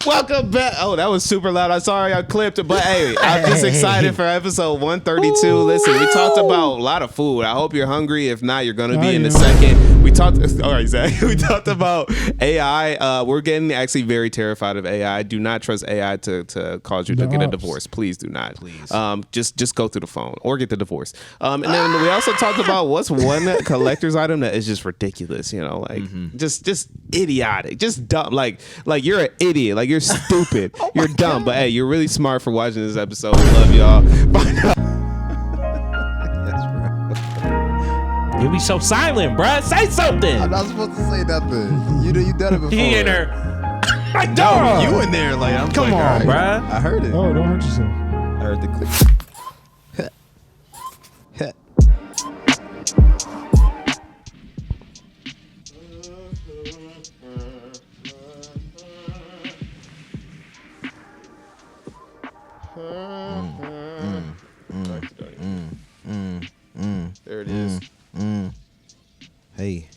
Welcome back. Oh, that was super loud. I'm sorry I clipped it, but hey, I'm just excited for episode 132. Ooh. Listen, we talked about a lot of food. I hope you're hungry. If not, you're gonna be in a second. We talked. All right, Zach. We talked about AI. We're getting actually very terrified of AI. Do not trust AI to cause you to get a divorce. Please do not. Please. Just go through the phone or get the divorce. And then we also talked about what's one collector's item that is just ridiculous. You know, like just idiotic, just dumb. Like you're an idiot. Like you're stupid. You're dumb. But hey, you're really smart for watching this episode. We love y'all. You be so silent, bruh. Say something. I'm not supposed to say nothing. You done it before. He in there. I don't. You in there like I'm. Come on, bruh. I heard it. Oh, don't hurt yourself. I heard the click. There it is. Hey.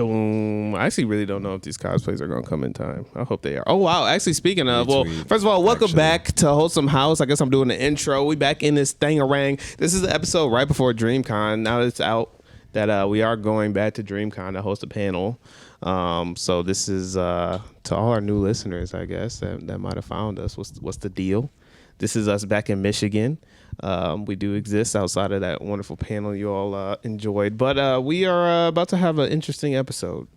I actually really don't know if these cosplays are going to come in time. I hope they are. Oh, wow. Actually, speaking of, well, first of all, welcome back to Wholesome House. I guess I'm doing the intro. We back in this thing-a-rang. This is the episode right before DreamCon. Now that it's out that we are going back to DreamCon to host a panel. So this is to all our new listeners, I guess, that might have found us. What's the deal? This is us back in Michigan. We do exist outside of that wonderful panel you all enjoyed. But we are about to have an interesting episode.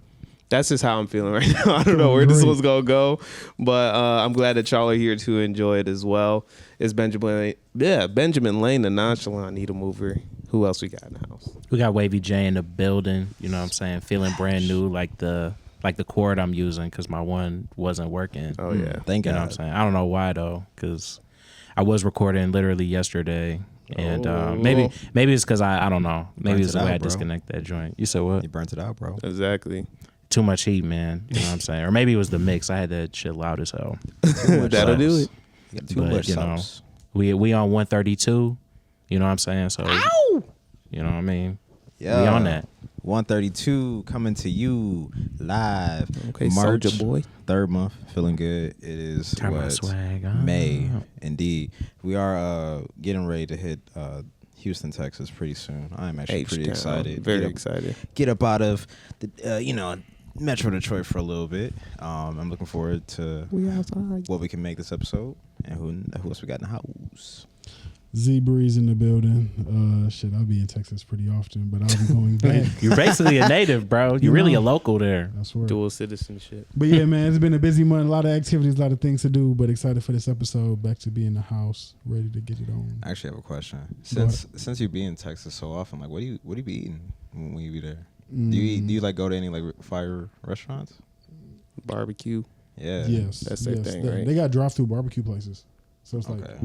That's just how I'm feeling right now. I don't know where this one's going to go. But I'm glad that y'all are here to enjoy it as well. It's Benjamin Lane, the nonchalant needle mover. Who else we got in the house? We got Wavy J in the building. You know what I'm saying? Feeling brand new like the cord I'm using because my one wasn't working. Oh, yeah. Thank God. You know what I'm saying? I don't know why, though, because I was recording literally yesterday, and maybe it's because I don't know. Maybe it's the way I disconnect that joint. You said what? You burnt it out, bro. Exactly. Too much heat, man. You know what I'm saying? Or maybe it was the mix. I had that shit loud as hell. That'll do it. You got too much sauce. We on 132. You know what I'm saying? So, ow! You know what I mean? Yeah. We on that. 132 coming to you live. Okay, March, Soulja Boy. Third month, feeling good. It is Turn my swag on. May, indeed. We are getting ready to hit Houston, Texas pretty soon. I'm actually pretty excited. Very excited. Get up out of the Metro Detroit for a little bit. I'm looking forward to what we can make this episode and who else we got in the house. Z-Breeze in the building. I'll be in Texas pretty often, but I'll be going back. You're basically a native, bro. You're really a local there. I swear. Dual citizenship. But yeah, man, it's been a busy month. A lot of activities, a lot of things to do, but excited for this episode. Back to be in the house, ready to get it on. I actually have a question. Since you be in Texas so often, like what do you be eating when you be there? Do you like go to any like fire restaurants? Barbecue. Yeah. Yes. That's their thing, right? They got drive-through barbecue places. So it's like, Okay.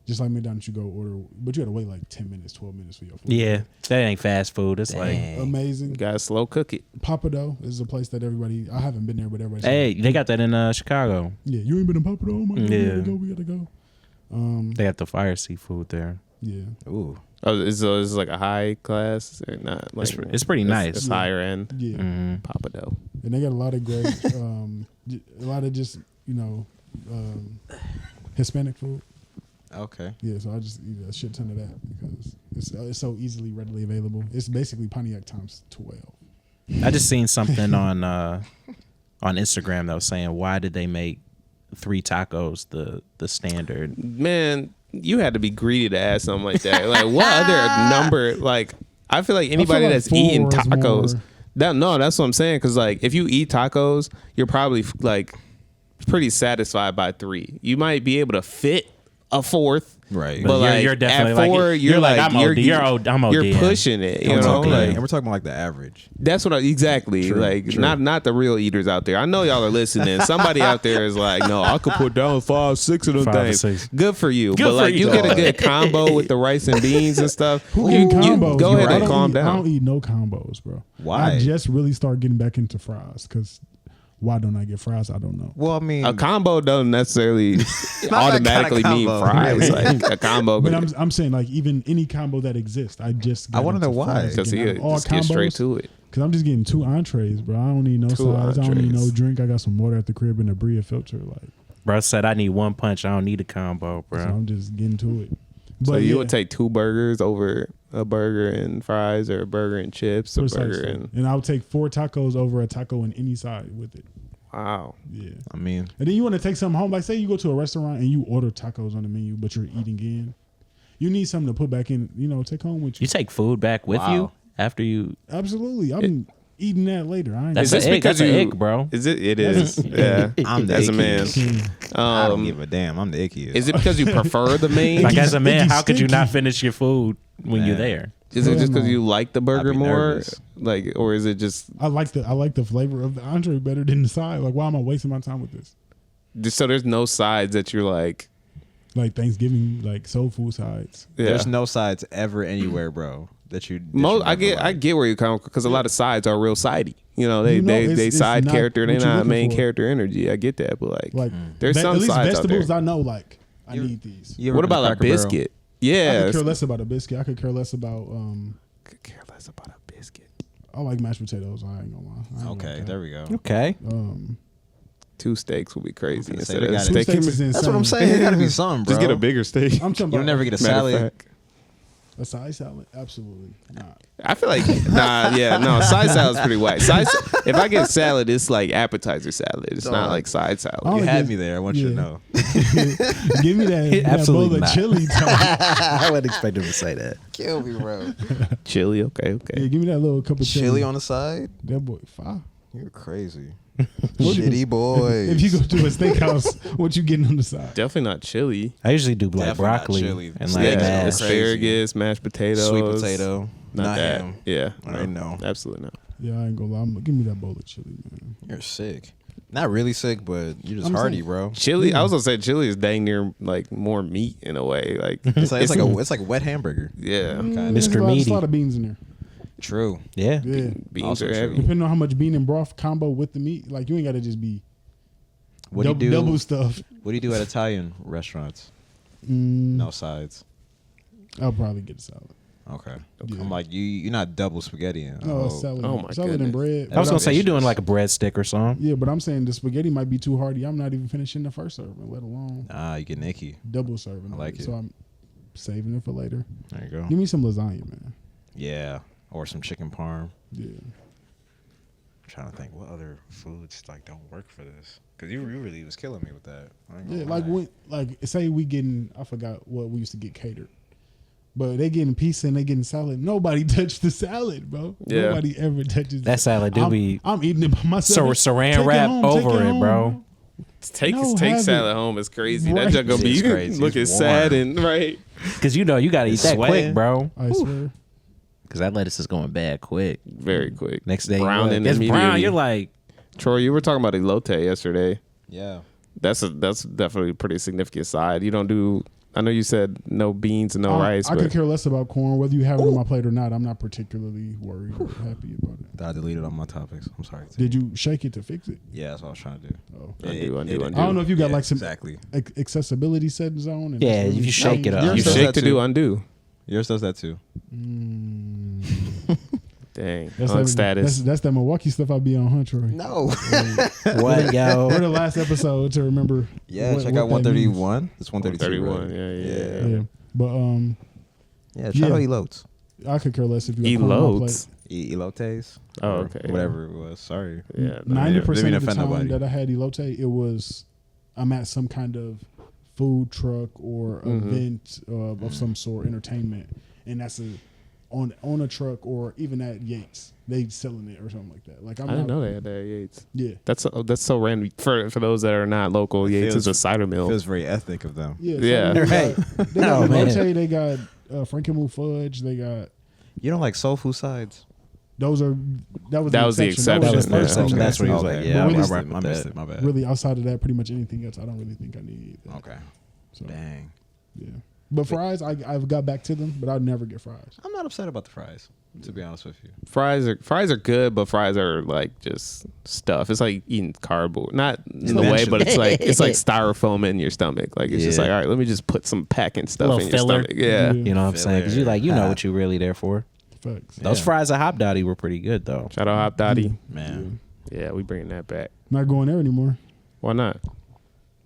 just like McDonald's, you go order, but you had to wait like 10 minutes, 12 minutes for your food. Yeah, that ain't fast food. It's like amazing. You gotta slow cook it. Papa Dough is a place that I haven't been there, but everybody. Hey, they got that in Chicago. Yeah, you ain't been in Papa Dough? Oh my God, Yeah. we gotta go. They got the fire seafood there. Yeah. Ooh. Oh, is like a high class or not? Like, It's pretty nice. It's higher end. Yeah. Mm-hmm. Papa Dough. And they got a lot of great, a lot of just, Hispanic food. Okay. Yeah, so I just eat a shit ton of that because it's so easily, readily available. It's basically Pontiac times 12. I just seen something on Instagram that was saying, why did they make 3 tacos the standard? Man, you had to be greedy to ask something like that. Like, what other number? Like, I feel like anybody that's eating tacos. That's what I'm saying. Because like, if you eat tacos, you're probably like pretty satisfied by 3. You might be able to fit a 4th. Right. But like, you're definitely at 4, you're like I'm OD. You're pushing it. You And know, we're talking about like the average. That's what exactly. True, like true. not the real eaters out there. I know y'all are listening. Somebody out there is like, no, I could put down 5, 6 of them 5 or things. 6. Good for you. Good but for like you, you get a good combo with the rice and beans and stuff. Who you eat combos? go ahead and I calm down. I don't eat no combos, bro. Why? I just really started getting back into fries because why don't I get fries? I don't know. Well, I mean, A combo doesn't necessarily automatically kind of mean combo. fries. Like a combo. But I'm saying like even any combo that exists, I just I want to know why. Because he just get straight to it. Cause I'm just getting 2 entrees, bro. I don't need no sides. I don't need no drink. I got some water at the crib and a Bria filter. Like, bro said, I need 1 punch. I don't need a combo, bro. So I'm just getting to it. But so you would take 2 burgers over a burger and fries, or a burger and chips, a burger and I would take 4 tacos over a taco and any side with it. Wow. Yeah. I mean, and then you want to take something home. Like, say you go to a restaurant and you order tacos on the menu, but you're eating in. You need something to put back in. Take home with you. You take food back with you after you. Absolutely. I'm eating that later. That's an egg. That's an egg, bro. Is it? It is. Yeah. I'm the as a man. I don't give a damn. I'm the ickiest. Is it because you prefer the main? Like, as a man, how could you not finish your food when you're there? Is it just because you like the burger more, like, or is it just? I like the flavor of the entree better than the side. Like, why am I wasting my time with this? So there's no sides that you're like Thanksgiving, like soul food sides. Yeah. There's no sides ever anywhere, bro. I get where you come, because a lot of sides are real sidey. They side character. They're not main character energy. I get that, but there's some at least sides vegetables out there. I know. Like, I need these. What about a biscuit? Yeah, I could care less about a biscuit. I could care less about. Could care less about a biscuit. I like mashed potatoes. I ain't gonna lie. Okay, there we go. Okay. 2 steaks would be crazy instead of a steak. That's what I'm saying. It gotta be something, bro. Just get a bigger steak. I'm talking about. You'll never get a salad. A side salad? Absolutely not. I feel like side salad's pretty whack. If I get salad, it's like appetizer salad. It's not like side salad. You had me there. I want you to know. Give me that bowl of chili. I would expect him to say that. Kill me, bro. Chili, okay. Yeah, give me that little cup of chili on the side. That boy, fire. You're crazy. Shitty boy. If you go to a steakhouse, what you getting on the side? Definitely not chili. I usually do like broccoli and like asparagus, mashed potatoes, sweet potato. Not that. Ham. Yeah, I know. Absolutely not. Yeah, I ain't gonna lie. Give me that bowl of chili, man. You're sick. Not really sick, but you're just hardy, bro. Chili. I was gonna say chili is dang near like more meat in a way. Like it's like a wet hamburger. Yeah, Mr. Meaty. There's a lot of beans in there. True. Yeah. Beans are heavy. Depending on how much bean and broth combo with the meat, like you ain't gotta just be double stuff. What do you do at Italian restaurants? No sides. I'll probably get a salad. Okay. Yeah. I'm like, you're not double spaghetti. No, salad. Oh my salad and bread. I was gonna say you're doing like a breadstick or something. Yeah, but I'm saying the spaghetti might be too hardy. I'm not even finishing the first serving, let alone you get icky. Double serving. I like it. So I'm saving it for later. There you go. Give me some lasagna, man. Yeah. Or some chicken parm. Yeah. I'm trying to think what other foods like don't work for this, because you really was killing me with that. Yeah, say we getting, I forgot what we used to get catered, but they getting pizza and they getting salad. Nobody touched the salad, bro. Yeah. Nobody ever touches that salad. I'm eating it by myself. Saran wrap over it, bro. Take salad home is crazy. Right. That junk gonna be looking sad and right. Because you gotta eat that quick, bro. I swear. Because that lettuce is going bad quick. Very quick. Next day, brown it's brown. You're like, Troy, you were talking about elote yesterday. Yeah. That's definitely a pretty significant side. You don't do, I know you said no beans and no rice. I could care less about corn, whether you have it on my plate or not. I'm not particularly worried or happy about it. I deleted all my topics. I'm sorry. Did you shake it to fix it? Yeah, that's what I was trying to do. Oh. Undo. I don't know if you got like some exactly accessibility settings on. And if you shake it up. You shake to do undo. Yours does that too. Dang. That's status. That's that Milwaukee stuff I be on, huh, Troy? No. What, yo? We're the last episode to remember. Yeah, check out 131. It's 132. 131. Yeah. But shout out elotes. I could care less if you got corn on my plate. Elotes. Oh, okay. Whatever it was. Sorry. Yeah. 90% of the time that I had elote, it was I'm at some kind of food truck or event of some sort, entertainment, and that's on a truck or even at Yates, they selling it or something like that. Like I didn't know they had that at Yates. Yeah, that's so random for those that are not local. Yates is a cider mill. Feels very ethnic of them. Yeah. Right. They got elote, they got Frankenmuth fudge, they got. You don't like soul food sides? That was the exception. That was the first section. That's where he was like, yeah, I missed it. My bad. Really, outside of that, pretty much anything else, I don't really think I need. Okay. So, dang. Yeah. But fries, I've got back to them, but I'd never get fries. I'm not upset about the fries, to be honest with you. Fries are good, but fries are like just stuff. It's like eating cardboard, not in the way, but it's like styrofoam in your stomach. Like it's just like, all right, let me just put some packing stuff in your stomach. Yeah, you know what I'm saying? Because you know what you're really there for. Facts. Those fries at Hop Dotty were pretty good though. Shout out Hop Dotty. Man. Yeah, we bringing that back. Not going there anymore. Why not?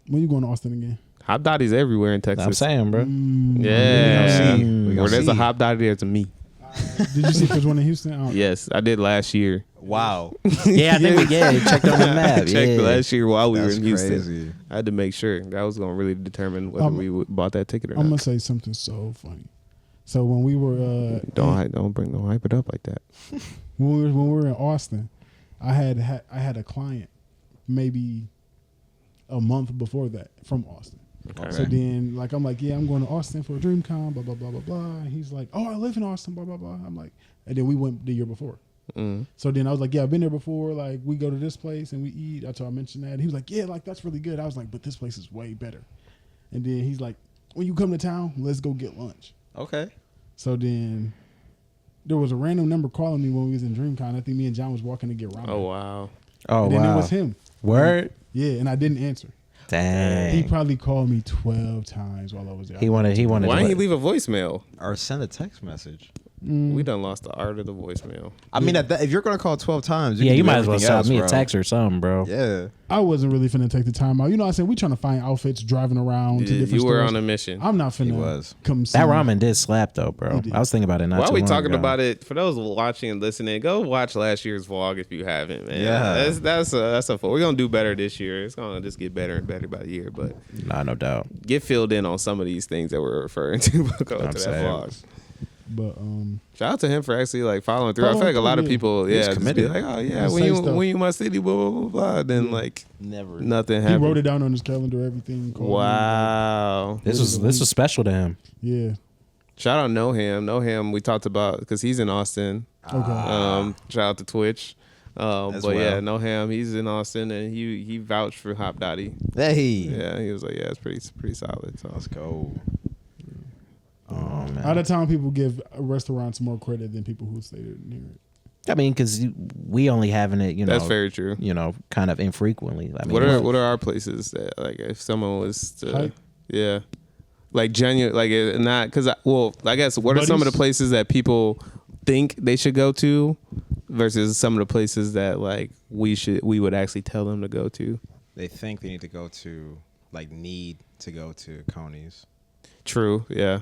When you going to Austin again? Hop Dotty's everywhere in Texas. I'm saying, bro. Yeah. Where there's a Hop Dotty, there's a me. Did you see if there's one in Houston? Yes, I did last year. Wow. Yeah, I think we checked on the map. Checked last year while we were That's in Houston. crazy. I had to make sure. That was going to really determine whether we bought that ticket or I'm not. gonna say something so funny. So when we were Don't hype it up like that. when we were in Austin, I had a client maybe a month before that from Austin. Okay. So then, like, I'm like, yeah, I'm going to Austin for a DreamCon, blah, blah, blah, blah, blah. And he's like, oh, I live in Austin, blah, blah, blah. I'm like, and then we went the year before. So then I was like, yeah, I've been there before. Like, we go to this place and we eat. After I mentioned that, he was like, yeah, like, that's really good. I was like, but this place is way better. And then he's like, when you come to town, let's go get lunch. Okay. So then there was a random number calling me when we was in DreamCon. I think me and John was walking to get ramen. Oh, wow. Oh, and then it was him. Word? Yeah, and I didn't answer. Dang. He probably called me 12 times while I was there. He wanted. Why didn't he leave a voicemail? Or send a text message. We done lost the art of the voicemail. I mean, if you're going to call 12 times, Yeah, can you do might as well everything stop else, me bro. a text or something, bro. Yeah. I wasn't really finna take the time out. You know what I said? We trying to find outfits, driving around to different You were stores. on a mission. I'm not finna was. come see That ramen did slap though, bro. It did. I was thinking about it. Why are we talking about it? For those watching and listening, go watch last year's vlog if you haven't, man. Yeah. That's a we're gonna do better this year. It's gonna just get better and better by the year, but Nah, no doubt. get filled in on some of these things that we're referring to. Go to that saying. vlog. But Shout out to him for actually like following through. I feel like a lot of people, He's just be committed. like, oh yeah, Just when say you stuff. when you my city, blah blah blah blah. Then like Never. nothing he happened. wrote it down on his calendar, everything. called me. Wow. This was special to him. Yeah. Shout out Know Him. We talked about because he's in Austin. Okay. Shout out to Twitch. But well. yeah, Know Him. He's in Austin and he vouched for Hop Dotty. Hey. Yeah, he was like, yeah, it's pretty solid. So Let's go. Oh man. Out of town, people give restaurants more credit than people who stay near it. I mean, because we only having it, that's very true. You know, kind of infrequently. I mean, What are our places that like if someone was to Hype? yeah, like genuine like not because I guess what are some of the places that people think they should go to versus some of the places that like we would actually tell them to go to. They think they need to go to, need to go to Coney's. True. Yeah.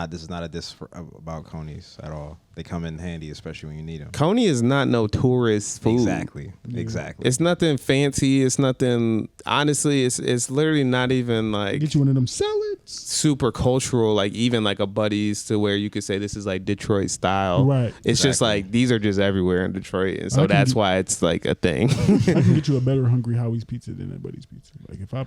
This is not a diss about Coney's at all. They come in handy, especially when you need them. Coney is not no tourist food. Exactly. It's nothing fancy. It's nothing. Honestly, it's literally not even like Get you one of them salads. super cultural. Like even like a Buddy's to where you could say this is like Detroit style. Right. It's just like these are just everywhere in Detroit, and so that's why it's like a thing. I can get you a better Hungry Howie's pizza than that Buddy's pizza. Like if I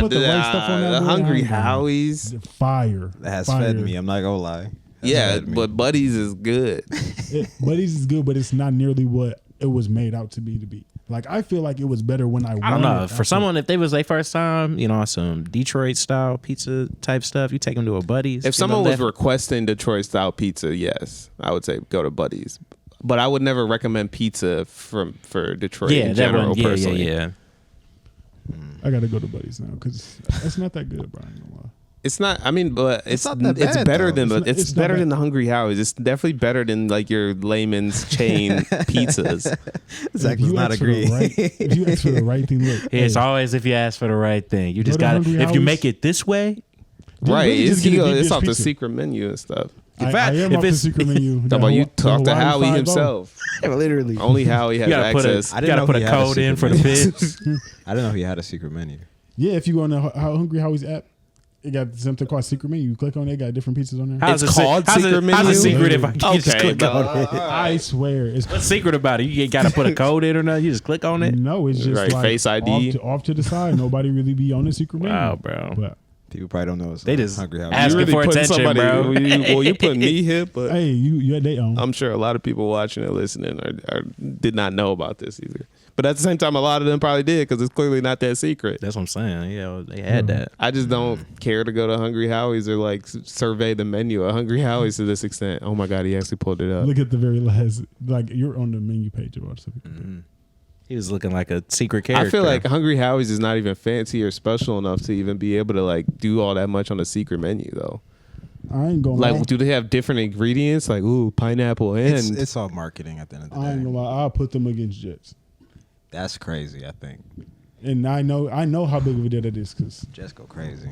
put the right stuff on that, the boy, Hungry I'm down. Howie's. The fire. That has Fire. fed me. I'm not gonna lie. That's Yeah, fed me. but Buddy's is good. Buddy's is good, but it's not nearly what it was made out to be. Like I feel like it was better when I I don't know. For someone, if they was their first time, some Detroit style pizza type stuff, you take them to a Buddy's. If someone was requesting Detroit style pizza, yes, I would say go to Buddy's. But I would never recommend pizza for Detroit in general, personally. Yeah. I gotta go to Buddy's now because it's not that good, Brian. No lie. It's not. I mean, but it's not that it's bad, better though. than It's it's not better bad. than the Hungry Howies. It's definitely better than like your layman's chain pizzas. Zach does not agree. If you ask for the right thing, look. It's hey, always if you ask for the right thing. You just Go to got Hungry if you Howie's. make it this way. Right? really It's, just get a it's deep off the pizza. secret menu and stuff. I fact, am if off the it's- secret menu. Talk about you talk to Howie Hawaii 5-0. himself. Literally. Only Howie has You gotta access. I You didn't gotta know put he a had a code in for secret the menu. bits. I didn't know he had a secret menu. Yeah, if you go on the Hungry Howie's app, it got something called secret menu. You click on it, it got different pizzas on there. How's It's it called how's secret it, How's menu? a secret if I can just Okay, click but- on it? I swear, it's What's secret about it? You got to put a code in or nothing. You just click on it. no, it's just Right, like Face ID. off to the side. Nobody really be on the secret menu. Wow, bro. But People probably don't know. It's They just Hungry House. ask- Asking for putting attention, bro. You put me here, but hey, you they own. I'm sure a lot of people watching and listening did not know about this either. But at the same time, a lot of them probably did because it's clearly not that secret. That's what I'm saying. Yeah, they had that. I just don't care to go to Hungry Howie's or like survey the menu at Hungry Howie's to this extent. Oh my God, he actually pulled it up. Look at the very last, like you're on the menu page about stuff. He was looking like a secret character. I feel like Hungry Howie's is not even fancy or special enough to even be able to like do all that much on a secret menu though. I ain't gonna lie. Like, do they have different ingredients? Like, ooh, pineapple and it's all marketing at the end of the day. I ain't gonna lie. I'll put them against Jets. That's crazy. I think. And I know how big of a deal that is because Jets go crazy.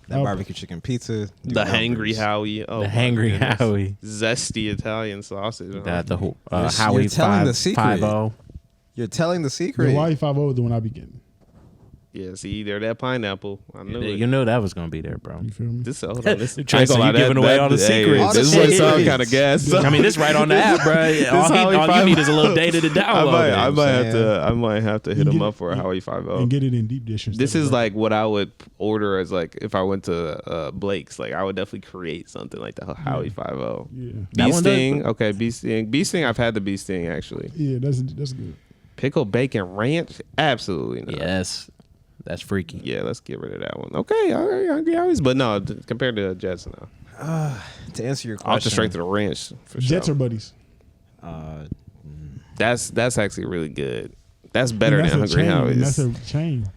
That barbecue chicken pizza. the Hungry Howie. Oh, the Hungry Howie. Zesty Italian sausage. That the whole You're Howie telling the secret. 5-0. You're telling the the secret. Y50 is the one I be getting. Yeah, see, there that pineapple. I knew it. You know that was gonna be there, bro. You feel me? This, hold on, this, Tracy, you giving away all the secrets. This is some kind of gas. I mean, this right on the app, bro. All you need is a little data to download. I might have to hit him up for a Howie 5-0. And get it in deep dish. This is like what I would order as like if I went to Blake's. Like I would definitely create something like the Howie 5-0. Yeah. Bee sting, okay. Bee sting. I've had the bee sting actually. Yeah, that's good. Pickle bacon ranch, absolutely not. Yes, that's freaky. Yeah, let's get rid of that one. Okay, all right, Hungry Howies, but no, compared to Jets, no. To answer your question, Off the strength of the ranch, for Jets sure. are buddies. That's actually really good. That's better And than that's Hungry a chain, and Howies. That's a chain.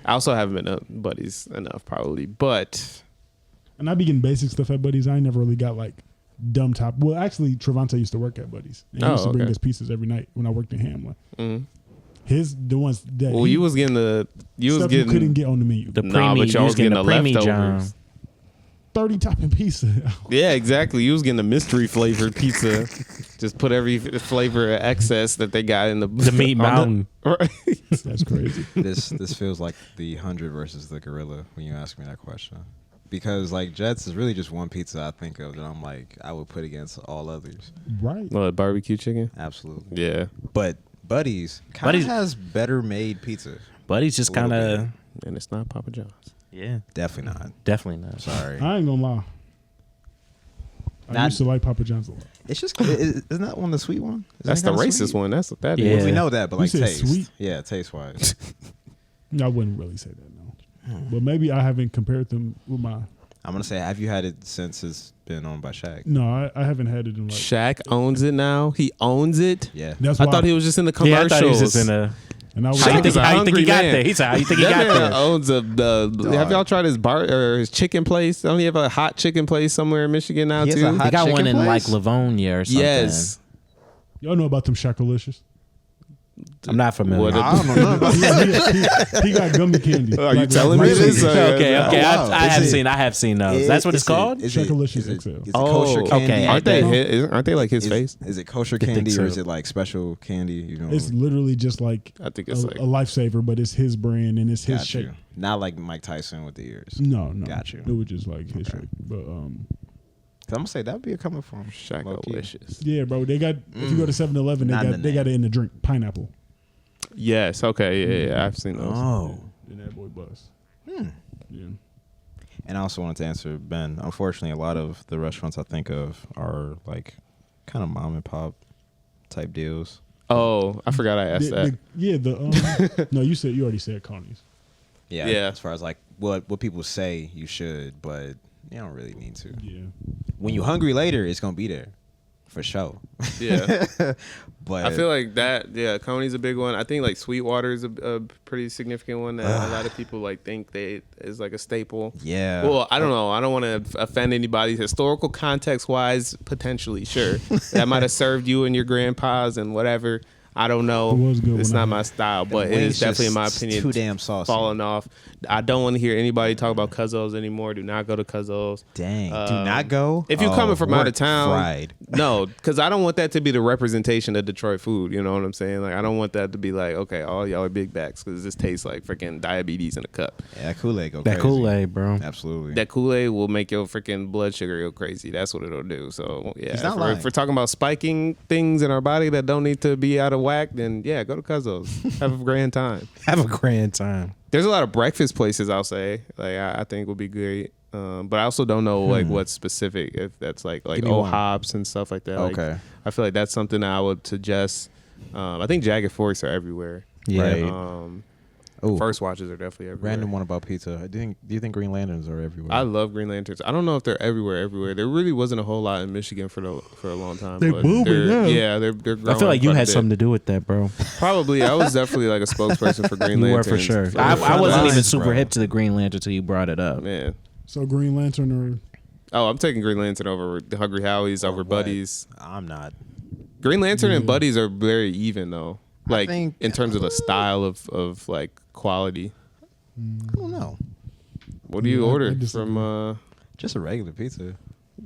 I also haven't been buddies enough, probably, but And I be getting basic stuff at Buddies. I ain't never really got like dumb top. Well, actually, Trevante used to work at Buddies. And he used to bring us pizzas every night when I worked in Hamlin. mm-hmm. The ones that you was getting you couldn't get on the menu. The nah, premium, but y'all was getting the leftovers. John. 30 topping pizza. Yeah, exactly. You was getting a mystery flavored pizza. Just put every flavor excess that they got in the meat mountain. Right. That's crazy. this feels like the 100 versus the gorilla when you ask me that question. Because like Jets is really just one pizza I think of that I'm like I would put against all others. Right. What, barbecue chicken? Absolutely. Yeah. But Buddies kind of has better made pizza. Buddies just kind of, And it's not Papa John's. yeah, Definitely not. definitely not. Sorry. I ain't gonna lie. I used to like Papa John's a lot. It's just isn't that one the sweet one? That's the racist one. That's what that is. Yeah. We know that, but You like said taste. sweet? Yeah, taste wise. I wouldn't really say that, no. But maybe I haven't compared them with my... I'm gonna say, have you had it since it's been owned by Shaq? No, I haven't had it in like... Shaq owns it now. He owns it. Yeah. That's I why thought he was just in the Yeah, I commercials. thought he was just in a. And I was Shaq How you is think, a how you think hungry he got man. there? He said, "How you think he That got man there?" owns have y'all tried his bar or his chicken place? Don't he have a hot chicken place somewhere in Michigan now He has too? a hot He got one chicken in like place? Livonia or something. Yes. Y'all know about them Shakalicious? I'm not familiar. What I don't know about he got gummy candy. Are you Like telling me Rice this? Krispies. Okay. Oh, wow. I have Is it- seen those. That's what it's called. Shakalicious XL. Is it kosher Oh, candy? okay. Aren't they like his face? Is it kosher think candy so. or is it like special candy? You know, It's literally just like I think a, it's like a lifesaver, but it's his brand and it's his got shape. you. Not like Mike Tyson with the ears. No. Got you. It was just like his shape. But I'm gonna say that would be a coming from Shakalicious. yeah, bro. They got if you go to 7-Eleven, Not in the they got it in the drink. Pineapple. Yes. Okay. Yeah. I've seen those. Oh. And that boy bust. Yeah. And I also wanted to answer Ben. Unfortunately, a lot of the restaurants I think of are like kind of mom and pop type deals. Oh, I forgot I asked that. No, you already said Connie's. Yeah. Yeah. As far as like what people say you should, but you don't really need to. Yeah. When you're hungry later, it's gonna be there, for sure. Yeah. But I feel like that. Yeah, Coney's a big one. I think like Sweetwater is a pretty significant one that a lot of people like think is like a staple. yeah. Well, I don't know. I don't want to offend anybody. Historical context wise, potentially, sure. That might have served you and your grandpas and whatever. I don't know. It was good It's when I not had my it. style, but The it wings is definitely, in my just opinion, too damn saucy. falling off. I don't want to hear anybody talk about Cuzzo's anymore. Do not go to Cuzzo's. Dang. Do not go. If you're coming from out of town, fried. no, because I don't want that to be the representation of Detroit food. You know what I'm saying? Like, I don't want that to be like, okay, all y'all are big backs because this tastes like freaking diabetes in a cup. Yeah, that Kool-Aid go That crazy. Kool-Aid, bro. Absolutely. That Kool-Aid will make your freaking blood sugar go crazy. That's what it'll do. So yeah, He's not if lying. we're talking about spiking things in our body that don't need to be out of whack, then yeah, go to Cuzzo's. Have a grand time. Have a grand time. There's a lot of breakfast places, I'll say, like I think would be great. But I also don't know like what's specific, if that's like Give me old one. hops and stuff like that. Like, Okay. I feel like that's something I would suggest. I think Jagged Forks are everywhere. Yeah. Right. Ooh, First Watches are definitely everywhere. random one about pizza. Do you think Green Lanterns are everywhere? I love Green Lanterns. I don't know if they're everywhere. There really wasn't a whole lot in Michigan for a long time. They but booming now. Yeah, they're growing. I feel like you quite a had bit. something to do with that, bro. Probably. I was definitely like a spokesperson for Green You were Lanterns. for sure. For I the wasn't even lines, super bro. hip to the Green Lantern until you brought it up. Man. So Green Lantern or Oh, I'm taking Green Lantern over the Hungry Howies over Buddies. I'm not. Green Lantern and Buddies are very even though. Like think, in terms of the style of like quality. I don't know. What do you order from? Just a regular pizza.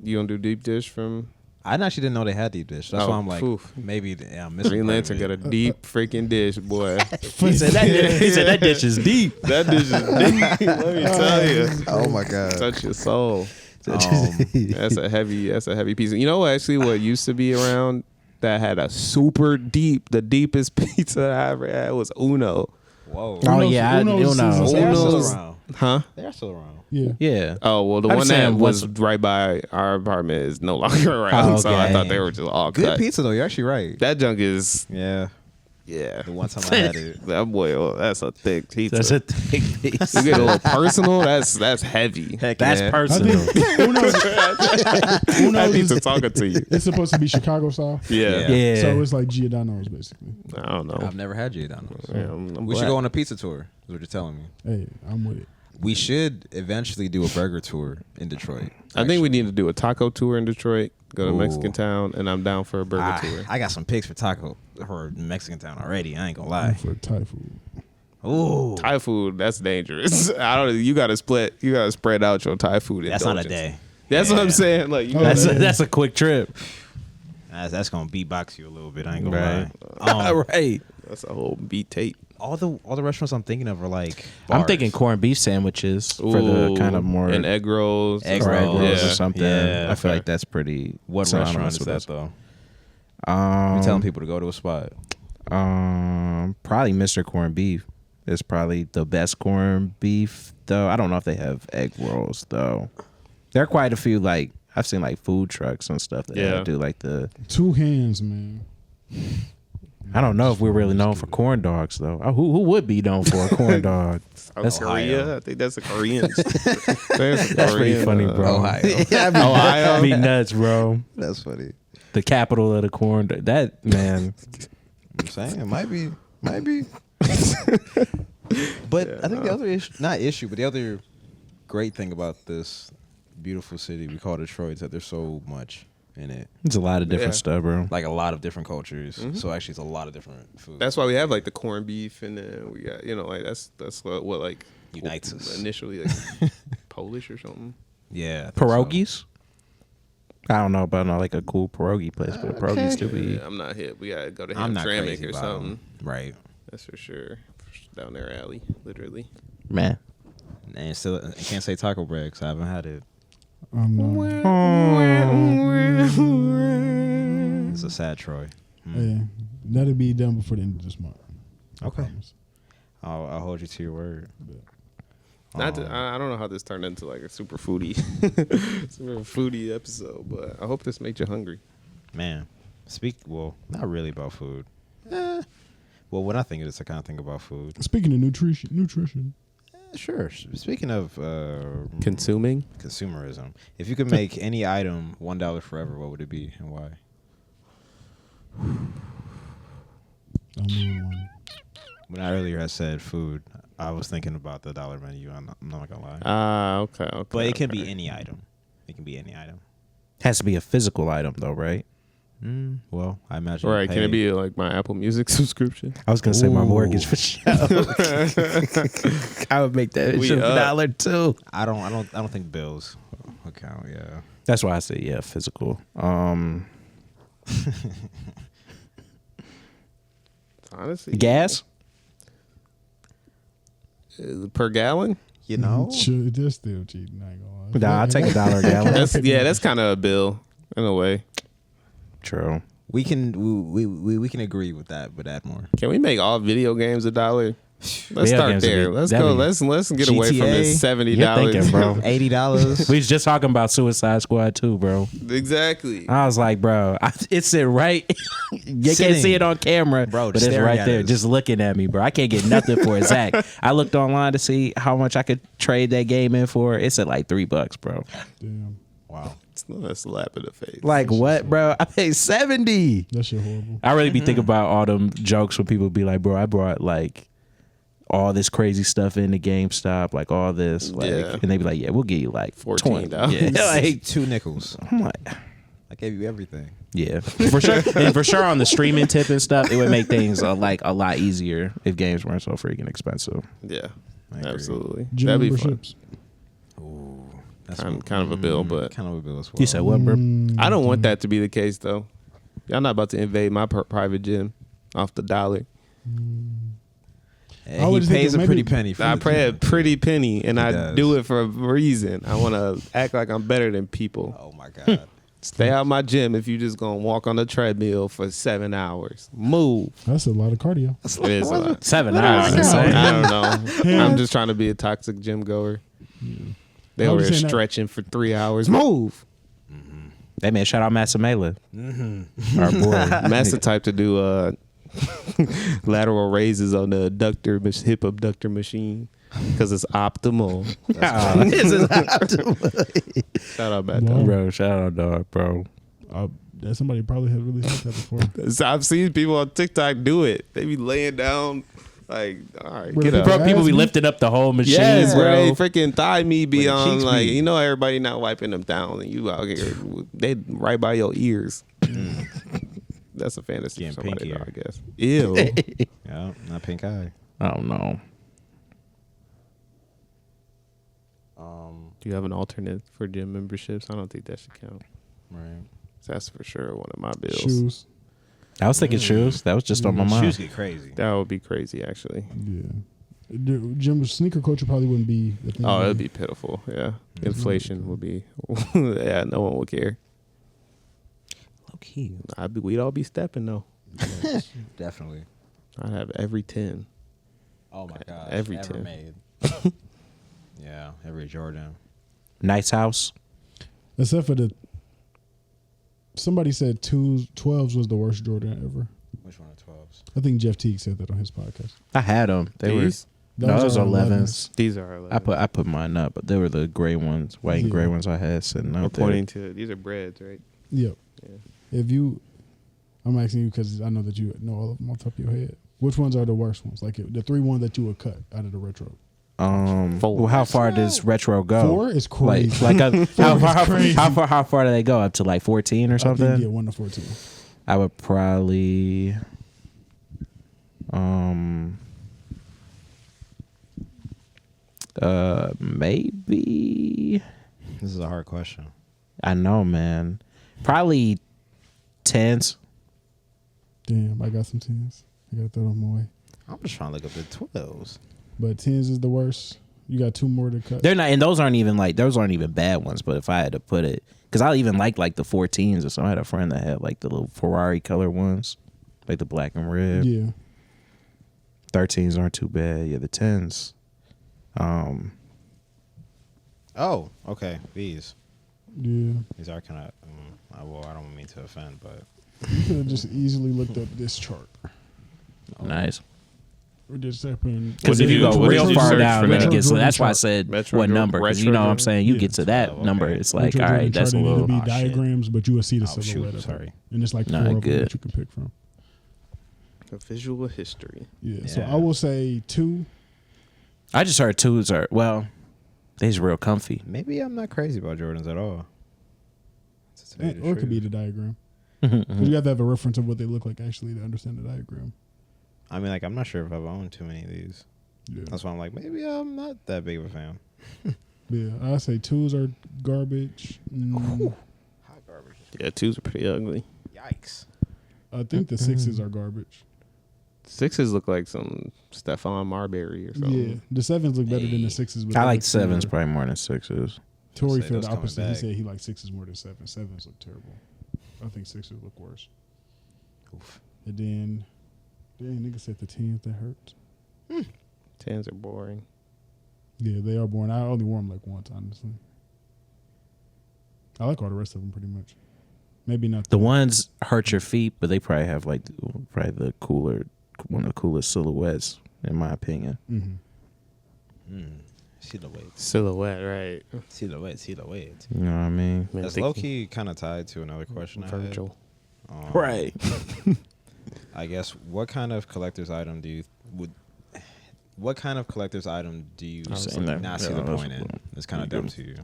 You don't do deep dish from? I actually didn't know they had deep dish. That's why I'm like, maybe I'm missing. Green Lantern got a deep freaking dish, boy. He said that dish is deep. That dish is deep. Let me tell you. Oh my god, touch your soul. That's a heavy piece. You know, actually, what used to be around that had a super deep, the deepest pizza I ever had was Uno. Whoa. Oh yeah, Uno's They're still around. Huh? They're still around. Yeah. Oh well, the one that was right by our apartment is no longer around. So I thought they were just all good cut. pizza though. You're actually right. That junk is Yeah. The one time I had it. That boy, that's a thick pizza. That's a thick piece. You get a little personal. That's heavy. Heck, that's personal. That pizza talking to you. It's supposed to be Chicago style. Yeah. So it's like Giordano's basically. I don't know. I've never had Giordano's. Yeah, we should go on a pizza tour. Is what you're telling me. Hey, I'm with it. We should eventually do a burger tour in Detroit. I think we need to do a taco tour in Detroit. Go to Mexican Town, and I'm down for a burger tour. I got some picks for Mexican Town already. I ain't gonna lie. For Thai food. Ooh, Thai food, that's dangerous. I don't. You gotta split. You gotta spread out your Thai food. That's not a day. That's what I'm saying. Like that's a quick trip. That's gonna beatbox you a little bit. I ain't gonna lie. Right. That's a whole beat tape. All the restaurants I'm thinking of are like bars. I'm thinking corned beef sandwiches for the kind of more and egg rolls, or something. Yeah, I feel like that's pretty. What restaurant is that though? You're telling people to go to a spot. Probably Mr. Corned Beef is probably the best corned beef though. I don't know if they have egg rolls though. There are quite a few. Like I've seen like food trucks and stuff that do like the two hands, man. I don't know if we're really known for corn dogs though. Who would be known for a corn dog? That's Korea. I think that's a Korean. That's pretty funny, bro. Ohio. Ohio be nuts, bro. That's funny. The capital of the corn dog. That man. I'm saying it might be. But I think the other issue, but the other great thing about this beautiful city we call Detroit is that there's so much in it. It's a lot of different stuff, bro. Like a lot of different cultures. Mm-hmm. So actually, it's a lot of different food. That's why we have like the corned beef, and then we got like that's what like unites us initially, like Polish or something. Yeah, pierogies. So. I don't know about like a cool pierogi place, but pierogies do be. I'm not hit. We gotta go to Hamtramck or something. Right. That's for sure. Down their alley, literally. Man. And still, I can't say taco bread because I haven't had it. It's a sad Troy. Yeah, that'll be done before the end of this month. Okay. I'll hold you to your word. I don't know how this turned into like a super foodie episode, but I hope this made you hungry. Man, not really about food. Well, when I think of this, I kind of think about food. Speaking of nutrition. Sure. Speaking of consumerism, if you could make any item $1 forever, what would it be and why? Only one. When I earlier had said food, I was thinking about the dollar menu. I'm not gonna lie. Okay. But it can be any item. Has to be a physical item though, right? Well, I imagine. Right? Can it be like my Apple Music subscription? I was gonna say my mortgage for sure. I would make that $1 too. I don't think bills will count. Yeah. That's why I say physical. Honestly, gas per gallon. You know, they're still cheating. I ain't gonna lie. Nah, I'll take $1 a gallon. That's kind of a bill in a way. True. We can agree with that, but add more. Can we make all video games $1? Let's start there. Let's go. Let's get away from this $70, bro. $80. We was just talking about Suicide Squad 2, bro. Exactly. I was like, bro, it's right. You can't see it on camera, bro, but it's right there, just looking at me, bro. I can't get nothing for it, Zach. I looked online to see how much I could trade that game in for. It's at like $3, bro. Damn. Wow. It's not a slap in the face. Like what, bro? I paid $70. That shit horrible. I really be thinking about all them jokes when people be like, bro, I brought like all this crazy stuff in the GameStop, like all this, like, and they be like, yeah, we'll give you like $14. Yeah, like $2. I'm like, I gave you everything. yeah, for sure. And for sure on the streaming tip and stuff, it would make things like a lot easier if games weren't so freaking expensive. Yeah, absolutely. Gym That'd be memberships. Ooh, that's fun. Kind of a bill, but kind of a bill as well. You said what, bro? I don't want that to be the case though. Y'all not about to invade my private gym off the dollar. Hey, he pays a pretty penny. For I pay a pretty penny, and I does. do it for a reason. I want to act like I'm better than people. Oh my god. Stay out my gym if you just gonna walk on the treadmill for 7 hours. Move. That's a lot of cardio. It is a lot. 7 hours. Insane. I don't know. I'm just trying to be a toxic gym goer. They I were was saying that- stretching for 3 hours. Move. Hey man, shout out Massamela. Our boy. Matt's the type to do lateral raises on the hip abductor machine because it's optimal. Shout out Matt. Wow. Bro, shout out dog, bro. That somebody probably has really said that before. So I've seen people on TikTok do it. They be laying down like, all right, Bro, get up. Bro, people be Ass lifting up the whole machine, Yes, bro. bro. Freaking thigh meat be Where the on cheeks like be. you know everybody not wiping them down and you out here they right by your ears. That's a fantasy for Getting somebody, though, pinkier. I guess. Ew. Yeah, not pink eye. I don't know. Do you have an alternate for gym memberships? I don't think that should count. Right. That's for sure one of my bills. Shoes. I was thinking shoes. That was just on my mind. Shoes get crazy. That would be crazy, actually. Yeah. Gym sneaker culture probably wouldn't be a thing. Oh, it'd be pitiful. Yeah, inflation would be. Yeah, no one would care. Low key. We'd all be stepping though. Definitely. I'd have every 10. Oh my god. Every ever 10. made. Yeah, every Jordan. Nice house. Except for somebody said 12s was the worst Jordan ever. Which one of 12s? I think Jeff Teague said that on his podcast. I had them. They were These? those are 11s. These are 11. I put mine up, but they were the gray ones, white and gray ones I had sitting We're out there. pointing to these are breads, right? Yep. Yeah. I'm asking you because I know that you know all of them off the top of your head. Which ones are the worst ones? Like the 3 ones that you would cut out of the retro. 4. Well, how far does retro go? 4 is crazy. Like crazy. how far do they go? Up to like 14 or something? I think, 1 to 14. I would probably maybe This is a hard question. I know, man. Probably 10s. Damn, I got some 10s. I got to throw them away. I'm just trying to look up the 12s. But 10s is the worst. You got 2 more to cut. They're not, and those aren't even bad ones. But if I had to put it, because I even like the 14s or something. I had a friend that had like the little Ferrari color ones, like the black and red. Yeah. 13s aren't too bad. Yeah, the 10s. Oh, okay. These Yeah. are kind of. I don't mean to offend, but You could have just easily looked up this chart. Nice. Or just happened. Because if you go What real did you far search down, for then that? it gets. So Retro that's why I Jordan said Retro what Jordan- number. Because you Retro know what I'm Jordan? saying. You Yeah. get to that Okay. number, it's like, Retro all Jordan right, that's a chart, little. it'll be Oh, shit. diagrams, but you will see the Oh, silhouette. shoot, of sorry. it. And it's like Nah, 4 of them good. that you can pick from. A visual history. Yeah. So Yeah. I will say 2. I just heard 2s are they's real comfy. maybe I'm not crazy about Jordans at all. To tell you the Or it could be truth. the diagram. Mm-hmm. 'Cause you have to have a reference of what they look like actually to understand the diagram. I mean, like, I'm not sure if I've owned too many of these. Yeah. That's why I'm like, maybe I'm not that big of a fan. Yeah. I say 2s are garbage. Hot garbage. Yeah, 2s are pretty ugly. Yikes. I think the 6s are garbage. 6s look like some Stephon Marbury or something. Yeah. The 7s look better than the 6s. But I they like look 7s similar. probably more than 6s. Tori Say felt those the coming opposite. He back. said he likes 6s more than 7s. 7s look terrible. I think 6s look worse. Oof. And then, dang, nigga said the 10s, that hurts. 10s are boring. Yeah, they are boring. I only wore them like once, honestly. I like all the rest of them pretty much. Maybe not The ones hurt your feet, but they probably have like the one of the coolest silhouettes in my opinion. Mm-hmm. Silhouette, right? Silhouette. You know what I mean? Man, That's think- low key kind of tied to another question I had. Virgil. Right. I guess what kind of collector's item would What kind of collector's item do you not see the point in? It's kind of dumb to you.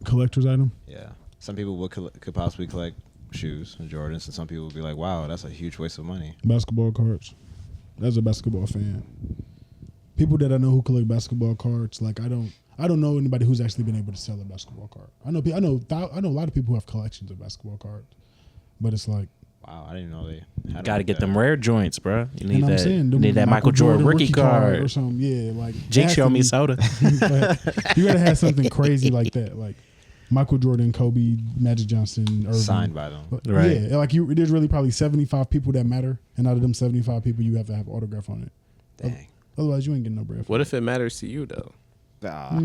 Collector's item? Yeah. Some people could possibly collect shoes and Jordans, and some people would be like, wow, that's a huge waste of money. Basketball cards. As a basketball fan. People that I know who collect basketball cards, like I don't know anybody who's actually been able to sell a basketball card. I know a lot of people who have collections of basketball cards, but it's like, wow, I didn't know they had Got to get them rare joints, bro. You need that. Saying, you need that Michael Jordan rookie card or something. Yeah, like Jake showed me soda. You gotta have something crazy like that, like Michael Jordan, Kobe, Magic Johnson, Irving. Signed by them. Right. Yeah, like there's really probably 75 people that matter, and out of them 75 people, you have to have an autograph on it. Dang. Otherwise, you ain't getting no bread. What if it matters to you though? Like,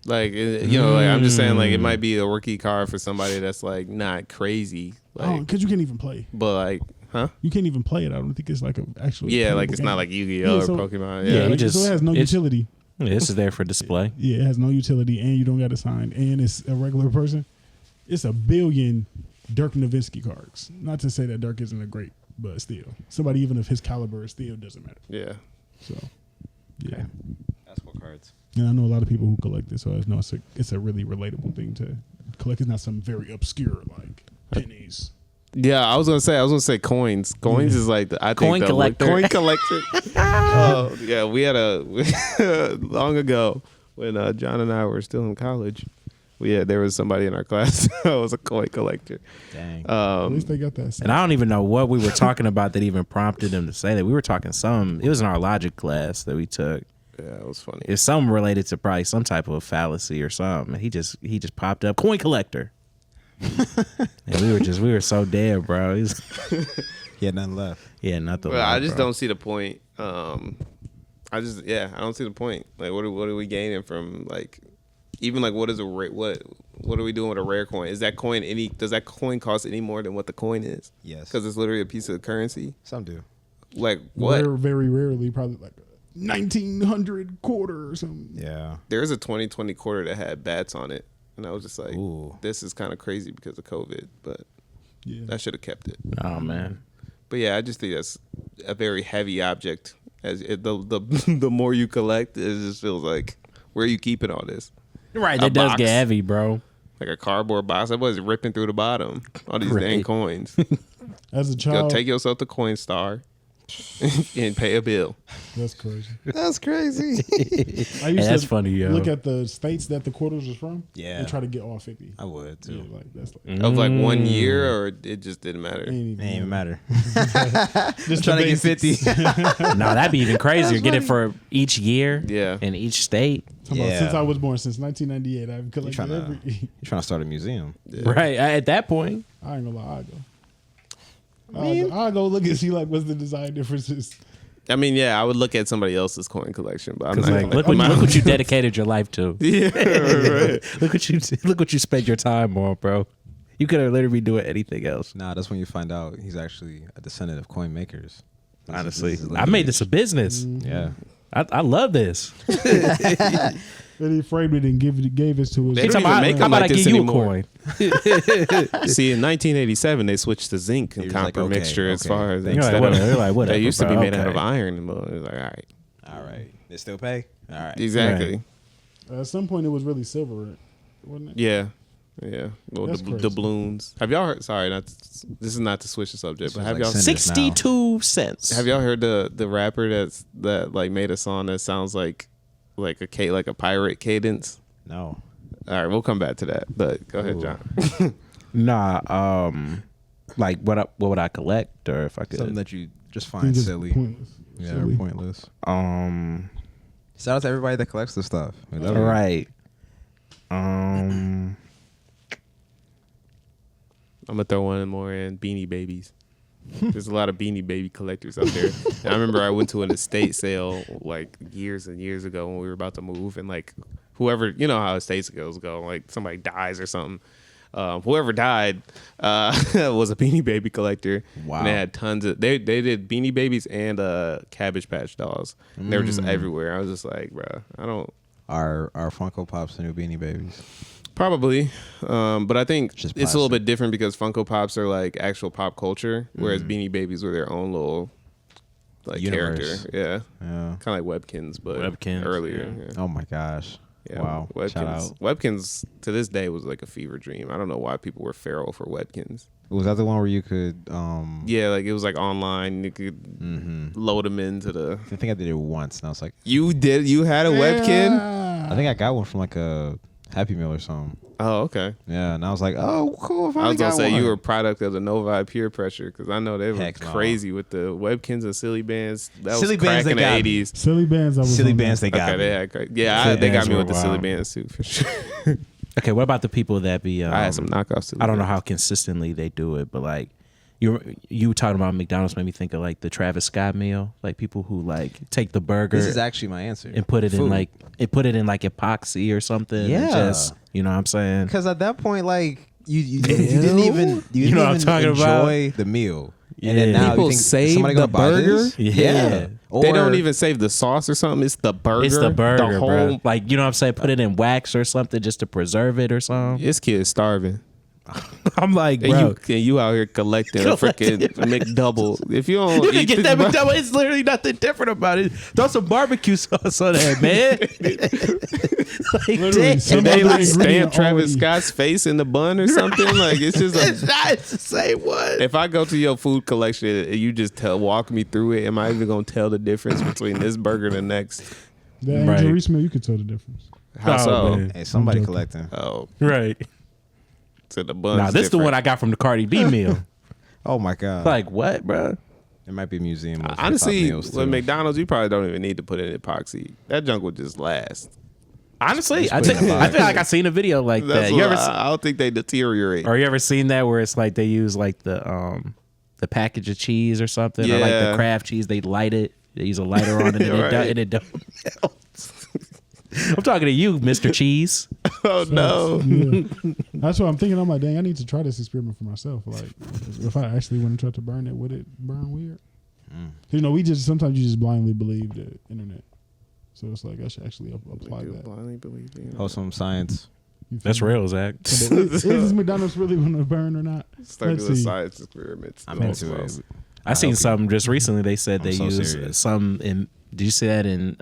like I'm just saying, like it might be a rookie card for somebody that's like not crazy, like because you can't even play. But like, huh? You can't even play it. I don't think it's like an actual. Yeah, like it's game. not like Yu-Gi-Oh or Pokemon. Yeah, like, so it has no utility. Yeah, this is there for display. Yeah, it has no utility, and you don't got to sign, and it's a regular person. It's a billion Dirk Nowitzki cards. Not to say that Dirk isn't a great, but still, somebody even of his caliber, it still doesn't matter. Yeah. So, yeah. Basketball cards. And I know a lot of people who collect this, so I know it's a really relatable thing to collect. It's not something very obscure like pennies. Yeah, I was gonna say coins. Coins is like Coin collector. Coin collector. Oh yeah, we had long ago when John and I were still in college. There was somebody in our class that was a coin collector. Dang. At least they got that sense. And I don't even know what we were talking about that even prompted him to say that. We were talking it was in our logic class that we took. Yeah, it was funny. It's something related to probably some type of fallacy or something. And he just popped up coin collector. And we were so dead, bro. He had nothing left. Yeah, nothing. Well, I just don't see the point. I don't see the point. Like, what are we gaining from like, even like what is what are we doing with a rare coin? Is that coin does that coin cost any more than what the coin is? Yes. Because it's literally a piece of currency. Some do. Like what? Very rarely, probably like 1900 quarter or something. Yeah. There was a 2020 quarter that had bats on it, and I was just like, ooh, this is kind of crazy because of COVID, but yeah, I should have kept it. Oh man. But yeah, I just think that's a very heavy object. The more you collect, it just feels like, where are you keeping all this? Right, that does get heavy, bro. Like a cardboard box. That was ripping through the bottom. All these dang coins. As a child, go take yourself to Coinstar and pay a bill. That's crazy. That's crazy. I used that's to funny, yo. look at the states that the quarters was from. Yeah. And try to get all 50. I would too. Yeah, like that's like Of like 1 year, or it just didn't matter. It ain't even matter. Just trying to get 50. No, that'd be even crazier. Get it for each year. Yeah. In each state. Yeah. Since I was born, since 1998, I've collected every. You're trying to start a museum. Yeah. Right. At that point. I ain't gonna lie, I'll go look and see like what's the design differences. I mean, yeah, I would look at somebody else's coin collection, but I'm not like, look what you dedicated your life to. Yeah, right. Look what you spent your time on, bro. You could have literally be doing anything else. Nah, that's when you find out he's actually a descendant of coin makers. Honestly, I made this a business. Yeah. I love this. And he framed it and gave it to us. They don't even make them like this anymore. You a coin? See, in 1987, they switched to zinc and copper like, okay, mixture as okay. far as You're like, whatever, they used to be bro, made out of okay. iron. And it was like, all right, All right. They still pay? All right. exactly. Right. At some point, it was really silver, wasn't it? Yeah. Yeah, well, That's the crazy. balloons. Have y'all heard? Sorry, this is not to switch the subject, but This have was y'all like 62 cents. have y'all heard the rapper that like made a song that sounds like a pirate cadence? No. All right, we'll come back to that. But go ahead, Ooh. John. Nah, like what would I collect, or if I could? Something that you just find Just silly. pointless. Yeah, Silly. or pointless. Shout out to everybody that collects this stuff. We love it. Right. I'm gonna throw one more in Beanie Babies. There's a lot of Beanie Baby collectors out there. And I remember I went to an estate sale like years and years ago when we were about to move, and like whoever, you know how estate sales go, like somebody dies or something. Whoever died was a Beanie Baby collector. Wow. And they had tons of they did Beanie Babies and Cabbage Patch Dolls. And they were just everywhere. I was just like, bro, I don't. Our Funko Pops and new Beanie Babies. Probably, but I think it's Just a little plastic. bit different because Funko Pops are like actual pop culture, whereas Beanie Babies were their own little like universe. character. Yeah. Yeah. Kind of like Webkins, but Webkins, earlier. yeah. Yeah. Oh my gosh. Yeah, Wow. Webkins. Shout out. Webkins to this day was like a fever dream. I don't know why people were feral for Webkins. Was that the one where you could? Yeah, like it was like online. You could load them into the. I think I did it once, and I was like, You did? You had a Webkin? I think I got one from like a Happy Meal or something. Oh, okay. Yeah, and I was like, oh, cool. I was gonna say you were a product of the Novi peer pressure because I know they were Heck no. crazy with the Webkins and Silly Bands. That Silly was crack Bands, in they the got me. '80s. Silly Bands. Silly Bands, they got Okay, me. they had crack. Yeah, Silly they got Bands me were with the Silly wild. Bands too for sure. Okay, what about the people that be? I had some knockoff Silly I don't know Bands. how consistently they do it, but like you talking about McDonald's made me think of like the Travis Scott meal, like people who like take the burger. This is actually my answer. and put it in Food. like epoxy or something. and Yeah. just, you know what I'm saying? Because at that point, like you didn't even You know what I'm talking about? enjoy the meal. And then Yeah. now People you think save somebody the gonna buy this? burger? Yeah. They don't Or- even save the sauce or something. It's the burger. It's the burger, The whole, bro. Like, you know what I'm saying? Put it in wax or something just to preserve it or something. This kid's starving. I'm like, And bro. you out here collecting a freaking McDouble. If you don't You can eat get this that bur- McDouble. It's literally nothing different about it. Throw some barbecue sauce on that, man. Like, Literally, damn. some And they other like stamp ingredient Travis already- Scott's face in the bun or something. Like it's just It's a, not it's the same one. if I go to your food collection and you just walk me through it, am I even gonna tell the difference between this burger and the next? That Right. Angel Reese meal, you could tell the difference. How Oh, so? man. Hey, somebody I'm joking. collecting. Oh, Right. so the bun. Nah, this is the one I got from the Cardi B meal. Oh my god! Like, what, bro? It might be a museum. Of Honestly, hip-hop meals, with too. McDonald's, you probably don't even need to put in epoxy. That junk would just last. Honestly, I put it in a box. feel like I seen a video like That's that. what You ever I don't think they deteriorate. or you ever seen that where it's like they use like the package of cheese or something, or like the Yeah. Kraft cheese, they light it. They use a lighter on it and Right. it don't melt. I'm talking to you, Mr. Cheese. Oh no! Yeah. That's what I'm thinking. I'm like, dang, I need to try this experiment for myself. Like, if I actually want to try to burn it, would it burn weird? You know, sometimes you just blindly believe the internet. So it's like I should actually apply You that. blindly believe the internet. Wholesome science. You feel That's me? real, Zach. But is McDonald's really going to burn or not? Start Let's doing see. science experiments. I'm into it. I seen hope something just recently. They said I'm they so use serious. some in. Did you see that in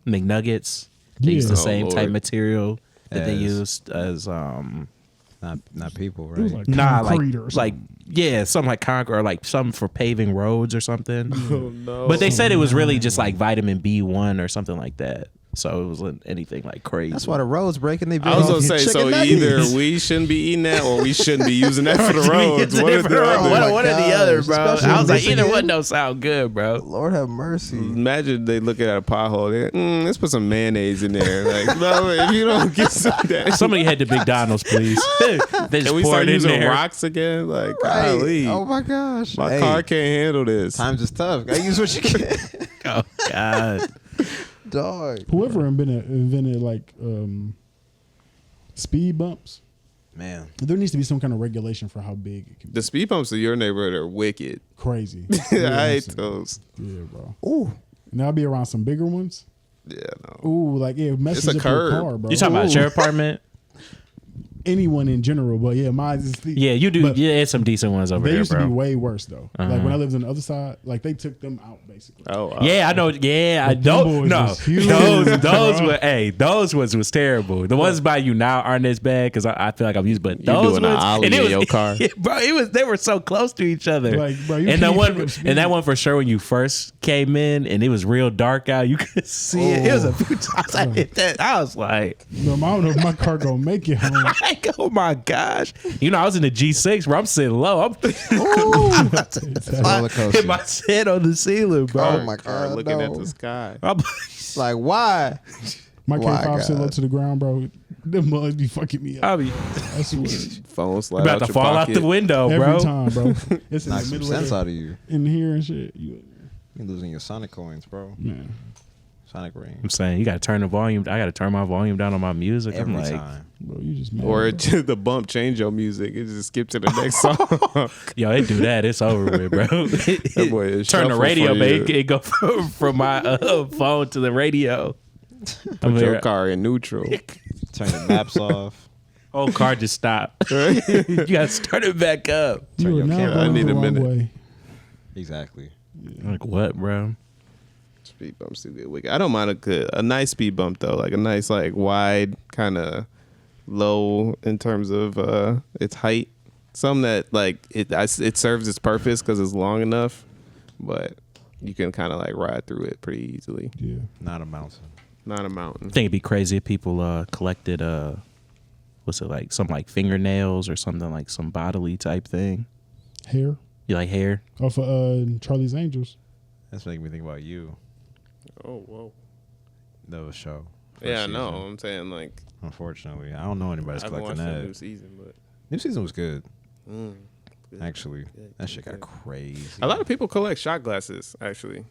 McNuggets? They use the Yeah. same Oh, type Lord. material that they As- used as Not people, It was right? like concrete or like something. yeah, something like concrete or like something for paving roads or something. Oh no! But they said it was really just like vitamin B1 or something like that. So it wasn't anything like crazy. That's why the roads breaking. They I was gonna say, so either we shouldn't be eating that, or we shouldn't be using that for the roads. What is the other? my One or the gosh, other, bro. especially I was in like, either Michigan. one don't sound good, bro. Lord have mercy. Imagine they looking at a pothole. They're, let's put some mayonnaise in there. Like, no, if you don't get some of that, Somebody head to McDonald's, please. They just can we pour start it in using there. rocks again? Like, Right. golly, Oh my gosh. my Hey, car can't handle this. Times is tough. Gotta use what you can. Oh God. Dog. Whoever invented like speed bumps, Man. there needs to be some kind of regulation for how big it can be. The speed bumps in your neighborhood are wicked. Crazy. I Yeah, hate I'm saying. those. Yeah, bro. Ooh. And I'll be around some bigger ones. Yeah, no. Ooh, like it messes It's a up your curb. car, bro. You talking about Ooh. your apartment? Anyone in general, but yeah, mine is. Yeah, you do. But Yeah, it's some decent ones over They there, used to be bro. way worse though. Like when I lived on the other side, like they took them out basically. Oh, wow. Yeah, I know. Yeah, I But them don't. boys No, was huge, those bro. were. Hey, those ones was terrible. The ones by you now aren't as bad because I feel like I'm used. But You those doing an ones, ollie and it in was, your car. Yeah, bro, it was. They were so close to each other. Like, bro, you and the can't one, pick up speed. and that one for sure. When you first came in, and it was real dark out, you could see it. It was a few times I hit that. I was like, No, I don't know if my car gonna make it home. like, oh my gosh. You know, I was in the G6 where I'm sitting low. I'm Roller coaster. hit my head on the ceiling, bro. Oh my Car god. looking at no. the sky. I'm Like why? My Why, K5 sit low God? to the ground, bro. Them mugs be fucking me up. I'll be I swear. Phone slide about out to your fall out pocket. the window, Every bro. time, bro. It's in Knock the some middle sense of out of you. in here and shit. You, You're losing your Sonic coins, bro. man. Sonic ring. I'm saying you got to turn the volume. I got to turn my volume down on my music. Every I'm like, time. Bro, you just mad, Or bro. it just, the bump change your music. It just skip to the next song. yo, they do that. It's over with, bro. That boy is Turn the shuffle radio, for man. you. It go from my phone to the radio. I'm Put your here. car in neutral. Turn the maps off. Whole car just stopped. You got to start it back up. You your are now camera. going I need the a wrong minute. way. Exactly. Like what, bro? Speed bumps do get wicked. I don't mind a nice speed bump though, like a nice like wide kind of low in terms of its height. Some that like it serves its purpose because it's long enough, but you can kind of like ride through it pretty easily. Yeah. Not a mountain. Not a mountain. I think it'd be crazy if people collected what's it like, some like fingernails or something, like some bodily type thing. Hair. You like hair? Off of Charlie's Angels. That's making me think about you. Oh whoa. The show. Yeah, First no, season. I'm saying like Unfortunately, I don't know anybody's I haven't collecting watched that. the new season, but New season was good. good. Actually, Good, that shit good. got crazy. A lot of people collect shot glasses. Actually,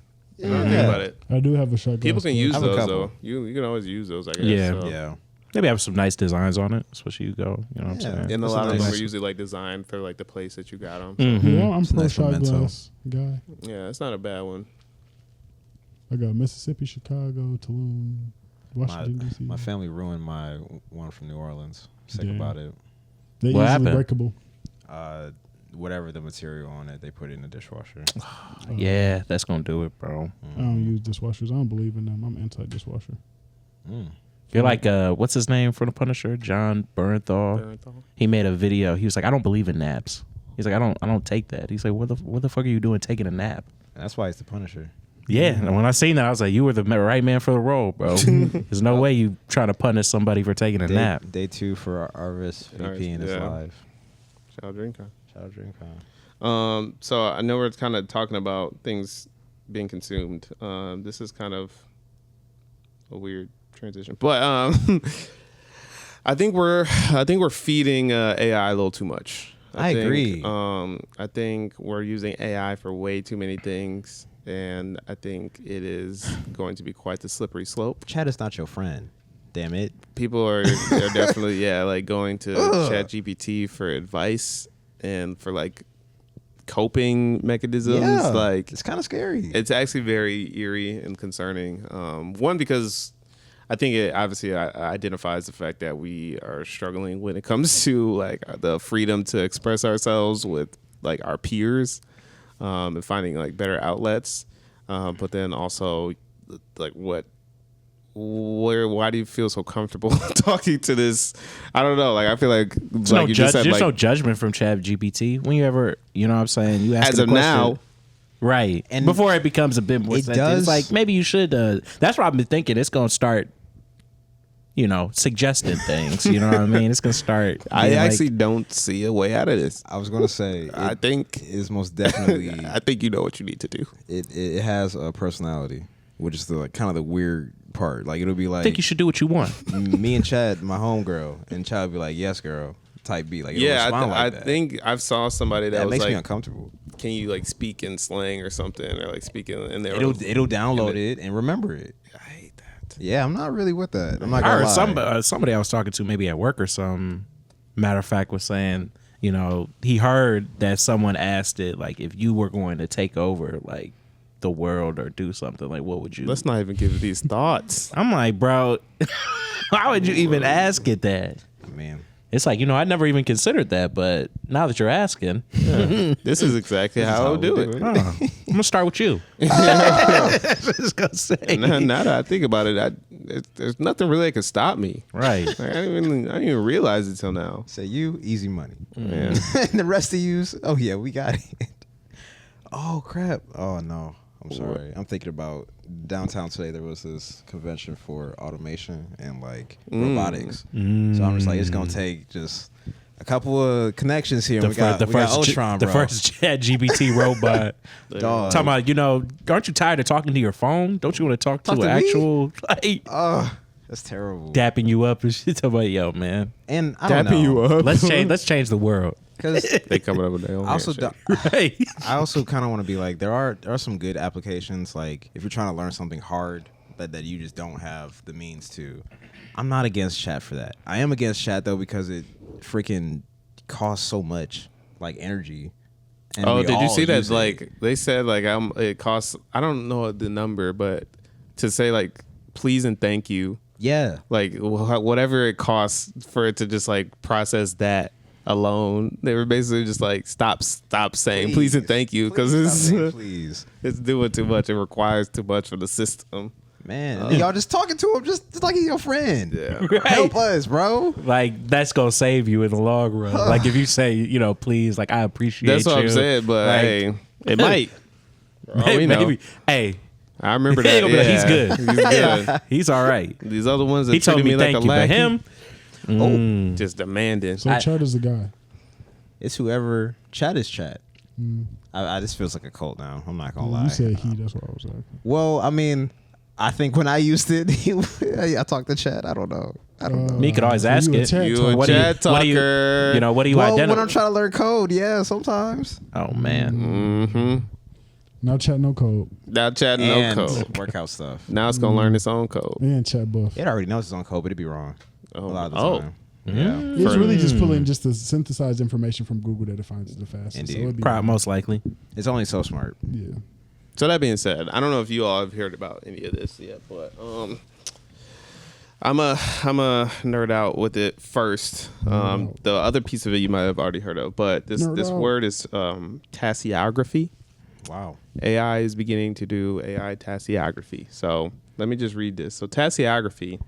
I don't think about it. I do have a shot. People can use I have a those couple. though. You can always use those. I guess. Yeah. So. Yeah. Maybe have some nice designs on it, especially you go. You know what I'm Yeah. saying? And a That's lot of them nice. are usually like designed for like the place that you got them. Mhm. Yeah, I'm It's a pro nice shot memento. glass guy. Yeah, it's not a bad one. I got Mississippi, Chicago, Tulum, Washington D.C. My family ruined my one from New Orleans. Sick Damn. about it. They're What easily happened? breakable. Whatever the material on it, they put it in the dishwasher. Yeah, that's gonna do it, bro. I don't use dishwashers. I don't believe in them. I'm anti-dishwasher. Mm. You're like what's his name from The Punisher? John Bernthal. He made a video. He was like, I don't believe in naps. He's like, I don't take that. He's like, what the fuck are you doing taking a nap? And that's why it's the Punisher. Yeah, and when I seen that, I was like, you were the right man for the role, bro. There's no way you trying to punish somebody for taking a nap. Day 2 for our RSVP and it's Yeah. live. Shout out DreamCon. Shout out DreamCon. So I know we're kind of talking about things being consumed. This is kind of a weird transition, but I think we're feeding AI a little too much. I agree. I think we're using AI for way too many things, and I think it is going to be quite the slippery slope. Chat is not your friend. Damn it. People are definitely like going to ChatGPT for advice and for like coping mechanisms. Yeah, Like it's kind of scary. it's actually very eerie and concerning. One, because I think it obviously identifies the fact that we are struggling when it comes to like the freedom to express ourselves with like our peers, and finding like better outlets. But then also like why do you feel so comfortable talking to this? I don't know. Like I feel like There's like no you just said, there's like, no judgment from ChatGPT. When you ever, you know what I'm saying? You ask as the of question, now, right? And before it becomes a bit more it sensitive, does- it's like maybe you should. That's what I've been thinking. It's gonna start, suggesting things. You know what I mean? It's gonna start. I being actually like, don't see a way out of this. I was going to say, I think is most definitely, I think you know what you need to do. it has a personality, which is the kind of the weird part. Like it'll be I like think you should do what you want. me and Chad, my homegirl, and Chad would be like, yes, girl, type B. Like it'll Yeah, respond I like that. think I've saw somebody that was makes me like, uncomfortable. can you like speak in slang or something, or like speak in there? It'll download it and remember it. I hate that. Yeah, I'm not really with that. I'm not I gonna heard lie. somebody I was talking to maybe at work or some matter of fact was saying, he heard that someone asked it like if you were going to take over like the world or do something, like what would you? Let's not even give these thoughts. I'm like, bro, why would you even ask it that? Man, It's like, I never even considered that, but now that you're asking, This is exactly how I would do it. I'm gonna start with you. Just gonna say. Now that I think about it, there's nothing really that can stop me. Right. Like, I didn't even realize it till now. say you easy money, Man. and the rest of yous. Oh yeah, we got it. Oh crap. Oh no. I'm sorry. I'm thinking about downtown today. There was this convention for automation and like robotics. So I'm just like, it's gonna take just a couple of connections here. We got Ultron, the bro. first ChatGPT robot. Dog. Talking about, aren't you tired of talking to your phone? Don't you want to talk to Talk an to me? actual like That's terrible. dapping you up and shit? Talking about, yo, man, And I don't know. Dapping you up. let's change the world. because They coming up with their own also handshake. Right. I also kind of want to be like there are some good applications like if you're trying to learn something hard that you just don't have the means to. I'm not against chat for that. I am against chat though because it freaking costs so much like energy. And Oh, we did you all see that? use it. Like they said, like it costs. I don't know the number, but to say like please and thank you, yeah, like whatever it costs for it to just like process that alone. They were basically just like, stop saying please and thank you, because it's doing too much. It requires too much for the system. Man, y'all just talking to him just like he's your friend. Yeah, Right. Help us, bro. Like, that's gonna save you in the long run. Like, if you say, please, like, I appreciate that's what you. I'm saying. But like, hey, it might. Maybe. Know. Hey, I remember he that. gonna be like, he's good. He's good. He's all right. These other ones that He told me like thank a you, but lackey, him, just demanding. So Chad is the guy. It's whoever chat is chat. I just feels like a cult now. I'm not gonna lie. You said he. That's what I was saying. Well, I mean, I think when I used it, I talked to chat. I don't know. me could always ask you a it. chat You talker. a What do you- chat what do you- talker. What do you Well, when identify? I'm trying to learn code, yeah, sometimes. Oh man, Mm-hmm. No chat, no code. Now chat no And code. workout stuff. Now it's gonna learn its own code. And chat buff. It already knows its own code, but it'd be wrong a lot of the Oh. time. Yeah. It's really just pulling just the synthesized information from Google that it finds the fastest. Indeed. So it'd be probably most likely. It's only so smart. Yeah. So that being said, I don't know if you all have heard about any of this yet, but I'm a nerd out with it first. The other piece of it you might have already heard of, but this word is tasseography. Wow. AI is beginning to do AI tasseography. So let me just read this. So tasseography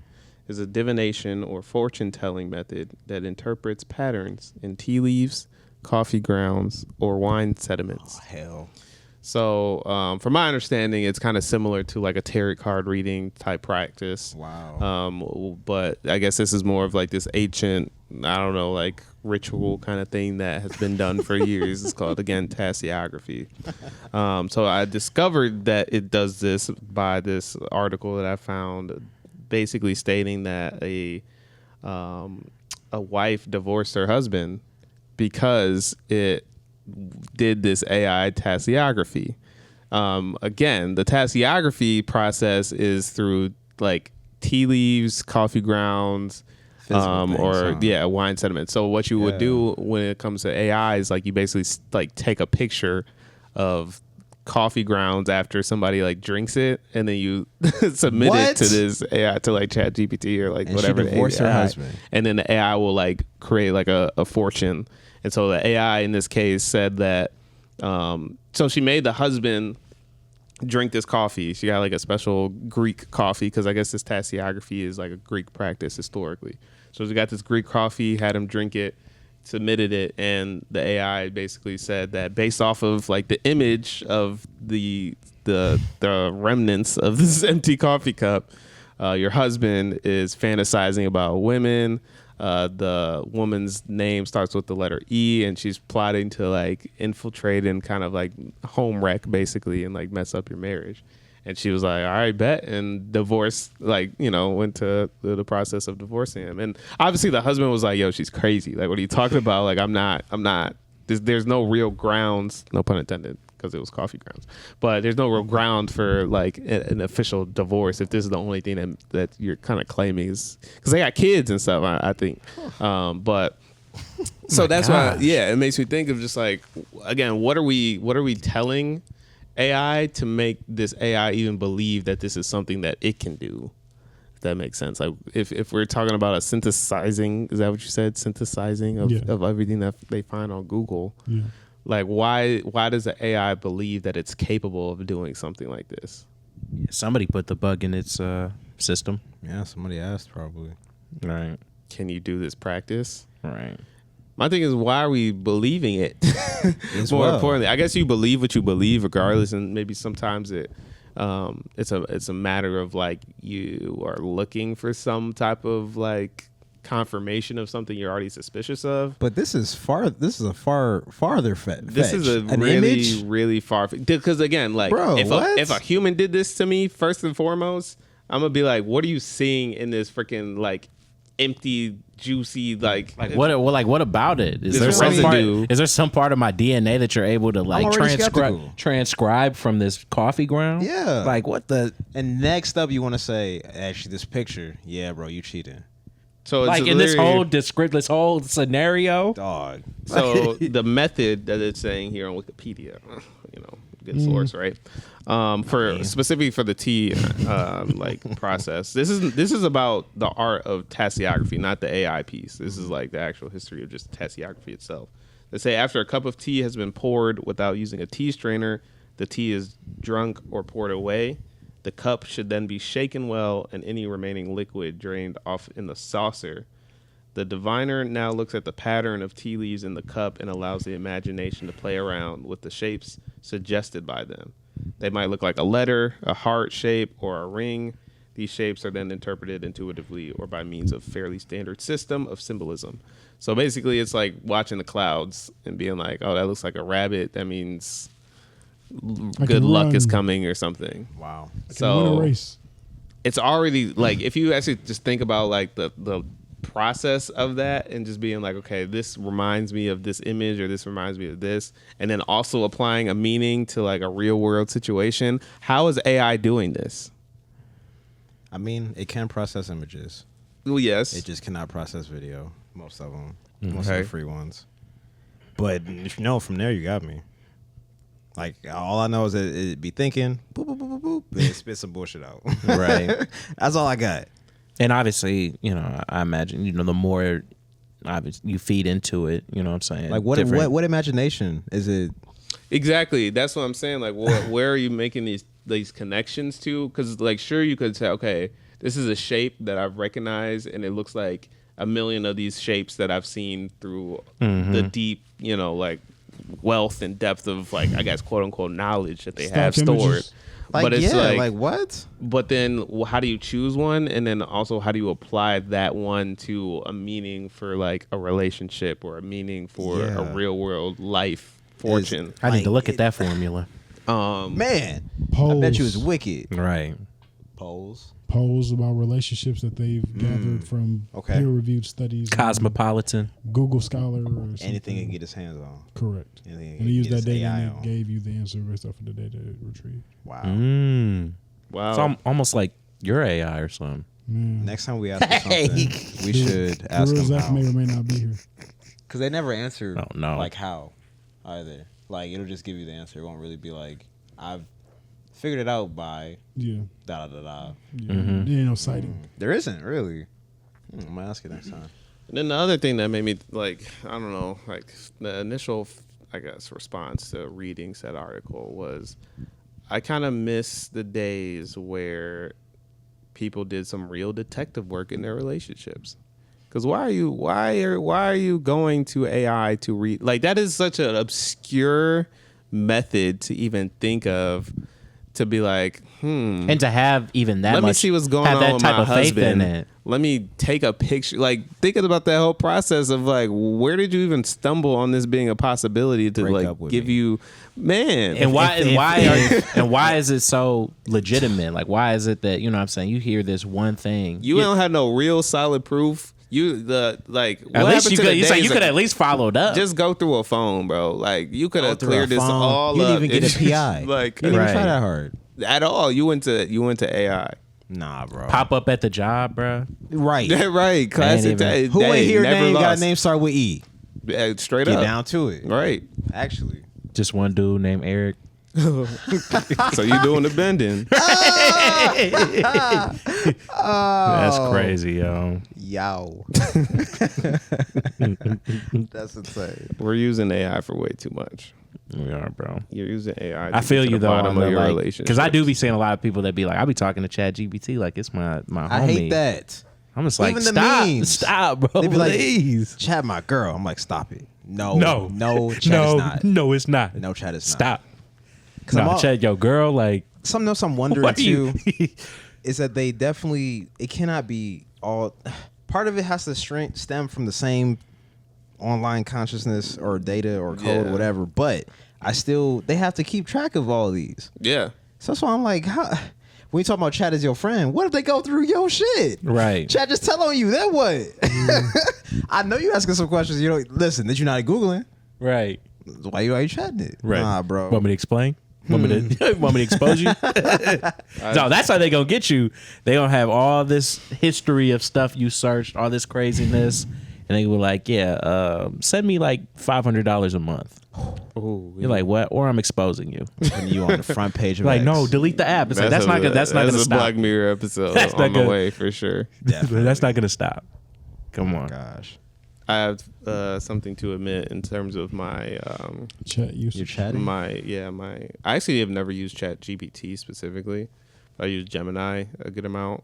is a divination or fortune-telling method that interprets patterns in tea leaves, coffee grounds, or wine sediments. Oh, hell. So from my understanding, it's kind of similar to like a tarot card reading type practice. Wow. But I guess this is more of like this ancient, I don't know, like ritual kind of thing that has been done for years. It's called, again, tasseography. So I discovered that it does this by this article that I found, basically stating that a wife divorced her husband because it did this AI tasseography. Again, the tasseography process is through like tea leaves, coffee grounds, wine sediment. So what you would do when it comes to AI is like you basically like take a picture of coffee grounds after somebody like drinks it, and then you submit it to this AI, to like Chat GPT or like And whatever. she divorced her husband, and then the AI will like create like a fortune. And so the AI in this case said that so she made the husband drink this coffee. She got like a special Greek coffee, because I guess this tasseography is like a Greek practice historically. So she got this Greek coffee, had him drink it, submitted it, and the AI basically said that based off of like the image of the remnants of this empty coffee cup, your husband is fantasizing about women. The woman's name starts with the letter E, and she's plotting to like infiltrate and kind of like home wreck basically, and like mess up your marriage. And she was like, all right, bet, and divorced, like, went to the process of divorcing him. And obviously the husband was like, yo, she's crazy. Like, what are you talking about? Like, I'm not, there's no real grounds, no pun intended, because it was coffee grounds. But there's no real ground for like an official divorce if this is the only thing that you're kind of claiming is, because they got kids and stuff, I think. But so that's why, it makes me think of just like, again, what are we telling AI to make this AI even believe that this is something that it can do? If that makes sense. Like if we're talking about a synthesizing, is that what you said? Synthesizing of everything that they find on Google. Yeah. Like why does the AI believe that it's capable of doing something like this? Somebody put the bug in its system. Yeah, somebody asked probably. Right. Can you do this practice? Right. My thing is, why are we believing it? More importantly, I guess you believe what you believe regardless, and maybe sometimes it's a matter of like you are looking for some type of like confirmation of something you're already suspicious of. But this is farther fetched. This is really far, because again, like, bro, if a human did this to me, first and foremost, I'm gonna be like, what are you seeing in this freaking like empty, juicy, like what about it? Is there some part of my DNA that you're able to like transcribe from this coffee ground? Yeah. Like what the? And next up, you want to say, actually, this picture, yeah, bro, you cheating. So it's like in this whole scenario, dog. So the method that it's saying here on Wikipedia, good source, right? For specifically for the tea like process. This is about the art of tasseography, not the AI piece. This is like the actual history of just tasseography itself. They say after a cup of tea has been poured without using a tea strainer, the tea is drunk or poured away. The cup should then be shaken well and any remaining liquid drained off in the saucer. The diviner now looks at the pattern of tea leaves in the cup and allows the imagination to play around with the shapes suggested by them. They might look like a letter, a heart shape, or a ring. These shapes are then interpreted intuitively or by means of fairly standard system of symbolism. So basically, it's like watching the clouds and being like, oh, that looks like a rabbit. That means good luck is coming or something. Wow. So win a race. It's already like, if you actually just think about like the process of that and just being like, okay, this reminds me of this image or this reminds me of this, and then also applying a meaning to like a real world situation. How is AI doing this? I mean, it can process images. Well, yes. It just cannot process video. Most of them. Most of the free ones. But if you know from there, you got me. Like, all I know is that it be thinking, boop, boop, boop, boop, boop, and it spit some bullshit out. Right. That's all I got. And obviously, you know, I imagine, you know, the more you feed into it, you know what I'm saying? Like, what imagination is it? Exactly. That's what I'm saying. Like, where are you making these connections to? Because, like, sure, you could say, okay, this is a shape that I've recognized, and it looks like a million of these shapes that I've seen through the deep, you know, like, wealth and depth of, like, I guess, quote unquote, knowledge that they have stored. Like, but it's like what? But then how do you choose one? And then also, how do you apply that one to a meaning for like a relationship or a meaning for a real world life fortune? I need to look at that formula. Man, Polls. I bet you it's wicked. Right. Polls about relationships that they've gathered from peer-reviewed studies. Cosmopolitan. Google Scholar or something. Anything he can get his hands on. Correct. And he used that data and it gave you the answer based off of the data it retrieved. Wow. Wow. So I'm almost like your AI or something. Next time we ask for something, we should ask them Zach how. may or may not be here. Because they never answer like how either. Like, it'll just give you the answer. It won't really be like, I've figured it out by da da da da. There ain't no citing. There isn't really. I might ask you next time. And then the other thing that made me like, I don't know, like the initial, I guess, response to reading said article was, I kind of miss the days where people did some real detective work in their relationships. Because why are you going to AI to read? Like, that is such an obscure method to even think of. To be like, and to have even that let much, me see what's going have on that with type my of faith husband. in it. Let me take a picture. Like, thinking about that whole process of like, where did you even stumble on this being a possibility to Break like up with give me. you, man? And why is it so legitimate? Like, why is it that, you know what I'm saying, you hear this one thing, you don't have no real solid proof. You at least you could at least followed up. Just go through a phone, bro. Like, you could have cleared this all you up. You didn't even get a PI. Like, you didn't even try that hard at all. You went to AI. Nah, bro. Pop up at the job, bro. Right. Right. Classic. Who ain't here name got a name start with E? Straight up. Get down to it. Right. Actually. Just one dude named Eric. So you doing the bending. That's crazy, yo. That's insane. We're using AI for way too much. We are, bro. You're using AI. I feel you though, on your relationship. because I do be seeing a lot of people that be like, I be talking to ChatGPT like it's my homie. I hate that. I'm just like, Even the memes. stop, bro. They be like, please. Chat my girl. I'm like, stop it. No, Chat is not. No, it's not. No, Chat is not. Stop. No, Chat, yo, girl, like. Something else I'm wondering too is that they definitely, it cannot be all. Part of it has to stem from the same online consciousness or data or code or whatever, but they have to keep track of all of these. Yeah. So that's why I'm like, when you talk about Chat as your friend, what if they go through your shit? Right. Chat just tell on you, then what? I know you asking some questions. You know, listen, that you're not Googling. Right. Why you chatting it? Right. Nah, bro. Want me to explain? Want me to expose you? No, that's how they gonna get you. They gonna have all this history of stuff you searched, all this craziness, and they were like, yeah, send me like $500 a month. Ooh, You're like, what? Or I'm exposing you. Putting you on the front page of Like, X. no, delete the app. It's like that's not gonna a stop. Black Mirror episode That's on not the gonna- way for sure. That's not gonna stop. Come on. Gosh. I have something to admit in terms of my Chat usage. You're chatting? I actually have never used Chat GPT specifically. I use Gemini a good amount.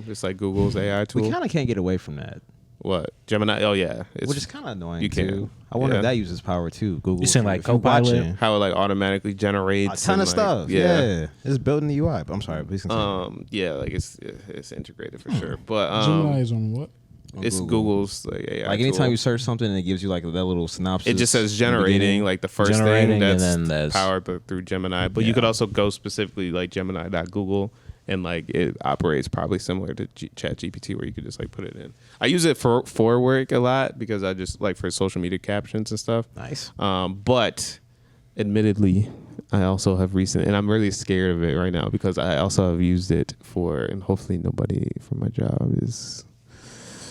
It's like Google's AI tool. We kind of can't get away from that. What? Gemini? Oh yeah. Which is kind of annoying you too. can. I wonder Yeah. if that uses power too. Google. You saying if like if you're Copilot? watching, how it like automatically generates a ton and, of like, stuff. Yeah. It's built in the UI. But I'm sorry. Please continue. Yeah, like it's integrated for sure. But Gemini is on what? On it's Google. Google's like AI Like anytime tool. you search something and it gives you like that little synopsis. It just says in the generating, beginning. like the first Generating, thing and that's then there's- powered through Gemini. But you Yeah. could also go specifically like Gemini.google, and like it operates probably similar to ChatGPT, where you could just like put it in. I use it for work a lot because I just like for social media captions and stuff. Nice. But admittedly, I also have and I'm really scared of it right now because I also have used it for, and hopefully nobody from my job is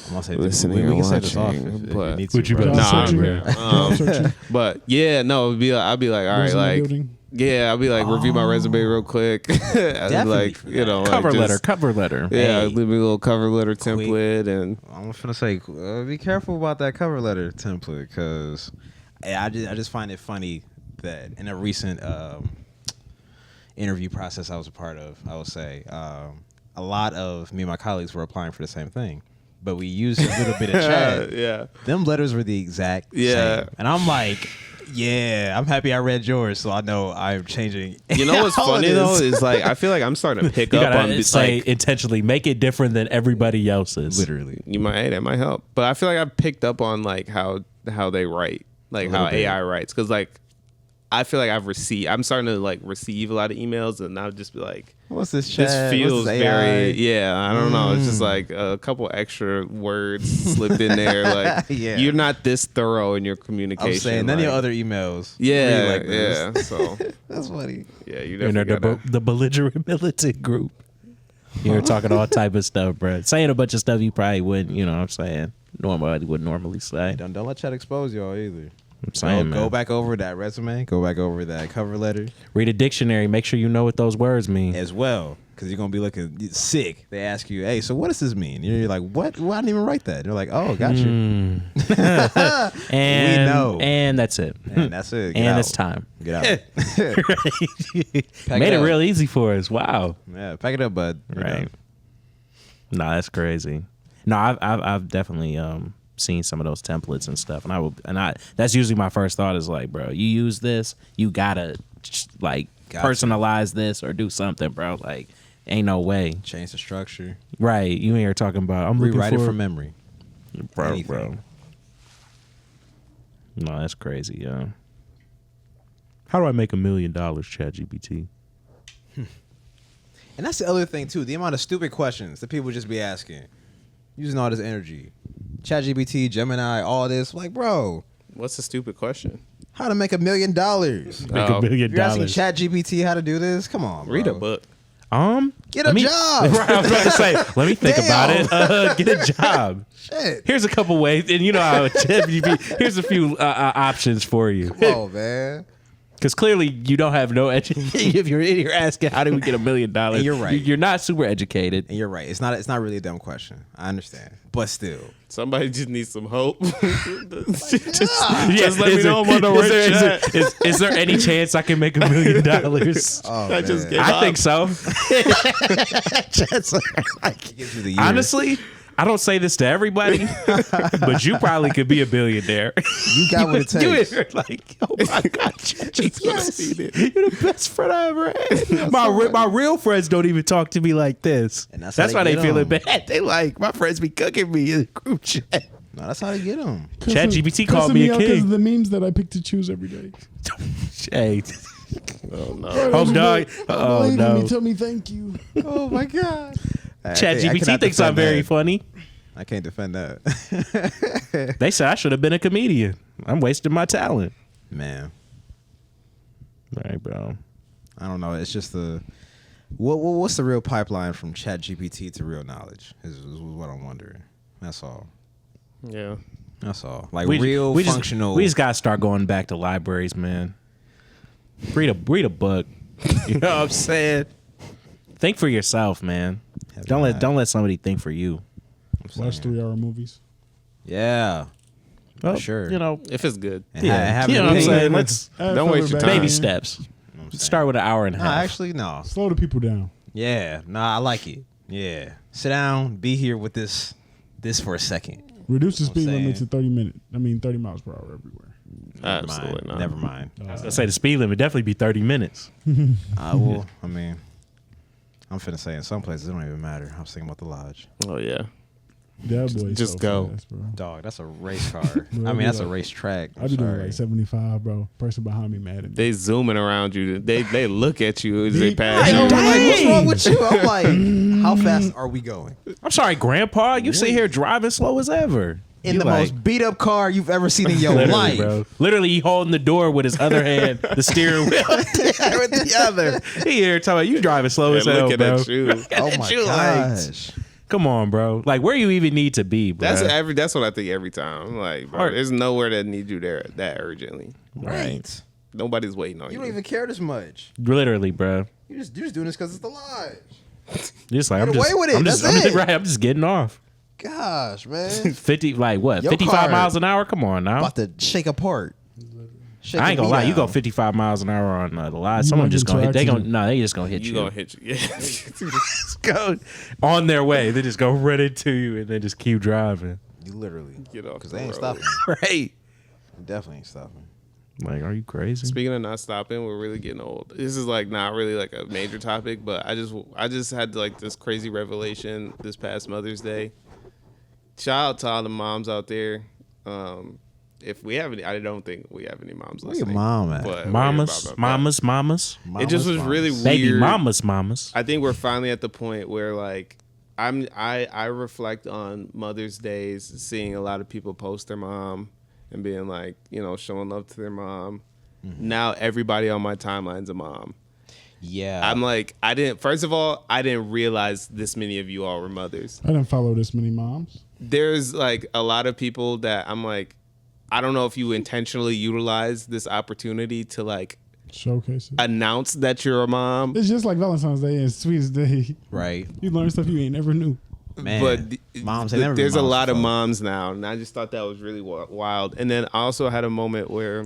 I'm gonna say listening we or can say this off watching, if you but- need to. Would you bro. better Nah, searching. man. Job searching. But yeah, no, I'll be like, all right, Those in the like, building. yeah, I'll be like, review my resume real quick. I'd be like, you know, Cover like, letter. just- Cover letter. Yeah, Hey. leave me a little cover letter template, and I'm gonna say, be careful about that cover letter template because I just find it funny that in a recent interview process I was a part of, I would say a lot of me and my colleagues were applying for the same thing, but we used a little bit of chat. yeah, Them letters were the exact Yeah. same, and I'm like, yeah, I'm happy I read yours, so I know I'm changing. you know what's all of funny though this. is like I feel like I'm starting to pick You up on gotta say like intentionally make it different than everybody else's. Literally. you might, hey, that might help, but I feel like I've picked up on like how they write, like little how bit. AI writes, because like I feel like I'm starting to like receive a lot of emails, and I'll just be like, What's this chat? this What's feels this very, AI? yeah, I don't know. It's just like a couple extra words slipped in there. Like, Yeah. you're not this thorough in your communication. I'm saying none of your like- other emails. Yeah, read like this. yeah. So, That's funny. yeah, you You're definitely gotta. the belligerent militant group. You're talking all type of stuff, bro. Saying a bunch of stuff you probably wouldn't, you know what I'm saying, wouldn't normally say. Don't let chat expose y'all either. I'm saying, Go man. back over that resume. Go back over that cover letter Read a dictionary. Make sure you know what those words mean. as well, because you're gonna be looking sick. They ask you, "Hey, so what does this mean?" You're like, "What? Well, I didn't even write that." They're like, "Oh, got you." And We know. And that's it. And that's it. Get and out. it's time. Get out. Made it up. real easy for us. Wow. Yeah, pack it up, bud. You Right. know. No, that's crazy. No, I've definitely seen some of those templates and stuff, and I that's usually my first thought is like, bro, you use this, you gotta like Gotcha. personalize this or do something, bro. Like, ain't no way. Change the structure. Right? You ain't here talking about I'm Rewrite looking it for from memory. bro. anything. No, that's crazy, yeah. How do I make $1 million, ChatGPT? And that's the other thing too. The amount of stupid questions that people just be asking, using all this energy. ChatGPT, Gemini, all this. Like, bro, What's the stupid question? how to make $1 million? Make Oh. $1 million. You're asking ChatGPT how to do this? Come on, bro. Read a book. Get a job. Right, I was about to say, let me think about Damn. it. Get a job. Shit. Here's a couple ways, and you know how ChatGPT. Here's a few options for you. Come on, man. Because clearly you don't have no education. If you're in here asking how do we get $1 million, And you're right. You're not super educated. And you're right. It's not really a dumb question. I understand. But still. Somebody just needs some hope. Just let me know I'm on the right is there any chance I can make $1 million? Oh, I just man. gave I up. think so. Gives you the years. Honestly, I don't say this to everybody, but you probably could be a billionaire. you got what it You takes. are like, oh my God, yes. You're the best friend I ever had. My real friends don't even talk to me like this. And that's That's how why they they get feeling 'em. bad. They like, my friends be cooking me in the group chat. No, that's how they get them. ChatGPT called me a because king. of the memes that I pick to choose every day. Hey, Oh no. home dog. Oh Believe in no. me, tell me thank you. Oh my god. ChatGPT thinks I'm very funny. I can't defend that. They said I should have been a comedian. I'm wasting my talent. Man, All right, bro. I don't know. It's just what's the real pipeline from ChatGPT to real knowledge is what I'm wondering. That's all. Yeah. That's all. Like We functional. We just gotta start going back to libraries, man. Read a book. You know what I'm saying? Think for yourself, man. Don't let somebody think for you. Watch 3-hour movies. Yeah. Well, sure. You know, If it's good. And yeah. have You know what I'm saying? Let's Don't waste your time. baby steps. Start with an hour and a No, half. actually, no. Slow the people down. Yeah. Nah, I like it. Yeah. Sit down. Be here with this for a second. Reduce the speed saying. limit to 30 miles per hour everywhere. Absolutely not. Never mind. I was gonna say the speed limit definitely be 30 minutes. I will. I mean, I'm finna say in some places it don't even matter. I was thinking about the Lodge. Oh yeah. That boy, just so go. fast, bro. Dog, that's a race car. Bro, I mean, that's a like- race track. I be doing like 75, bro. Person behind me mad at me. They zooming around you. They look at you as they Deep. pass I'm you. like, what's wrong with you? I'm like, how fast are we going? I'm sorry, Grandpa. You sit here driving slow as ever. In You the like- most beat up car you've ever seen in your Literally, life. bro. Literally, he holding the door with his other hand, the steering wheel with the other. He here talking about you driving slow as They're hell, looking bro. at you. Oh my you like- gosh. Come on, bro. Like, where you even need to be, bro? That's what I think every time. I'm like, bro, there's nowhere that needs you there that urgently. Right. Nobody's waiting on you. You don't even care this much. Literally, bro. You're just doing this because it's the Lodge. Just like Get I'm just, away with it. I'm just, That's I'm just it. right. I'm just getting off. Gosh, man. 50, like what? Your 55 car miles an hour? Come on now. About to shake apart. I ain't gonna lie. You go down. 55 miles an hour on the Lodge. You Someone might just get gonna into hit. an They just gonna hit You you. gonna hit you. Yeah. Just go on their way. They just go right into you and then just keep driving. You literally. Get off Because the they ain't road. stopping. Right. Definitely ain't stopping. Like, are you crazy? Speaking of not stopping, we're really getting old. This is like not really like a major topic, but I just had like this crazy revelation this past Mother's Day. Shout out to all the moms out there. If we have any, I don't think we have any moms Where your listening. mom at? But Mamas. it just was really weird. Baby mamas. I think we're finally at the point where like I reflect on Mother's Days, seeing a lot of people post their mom and being like, showing love to their mom. Mm-hmm. Now everybody on my timeline's a mom. Yeah. I'm like, I didn't realize this many of you all were mothers. I didn't follow this many moms. There's like a lot of people that I'm like, I don't know if you intentionally utilize this opportunity to like Showcase it. announce that you're a mom. It's just like Valentine's Day and Sweetest Day. Right. You learn stuff you ain't never knew. Man. But Moms, they never been there's a moms lot of before. moms now, and I just thought that was really wild. And then I also had a moment where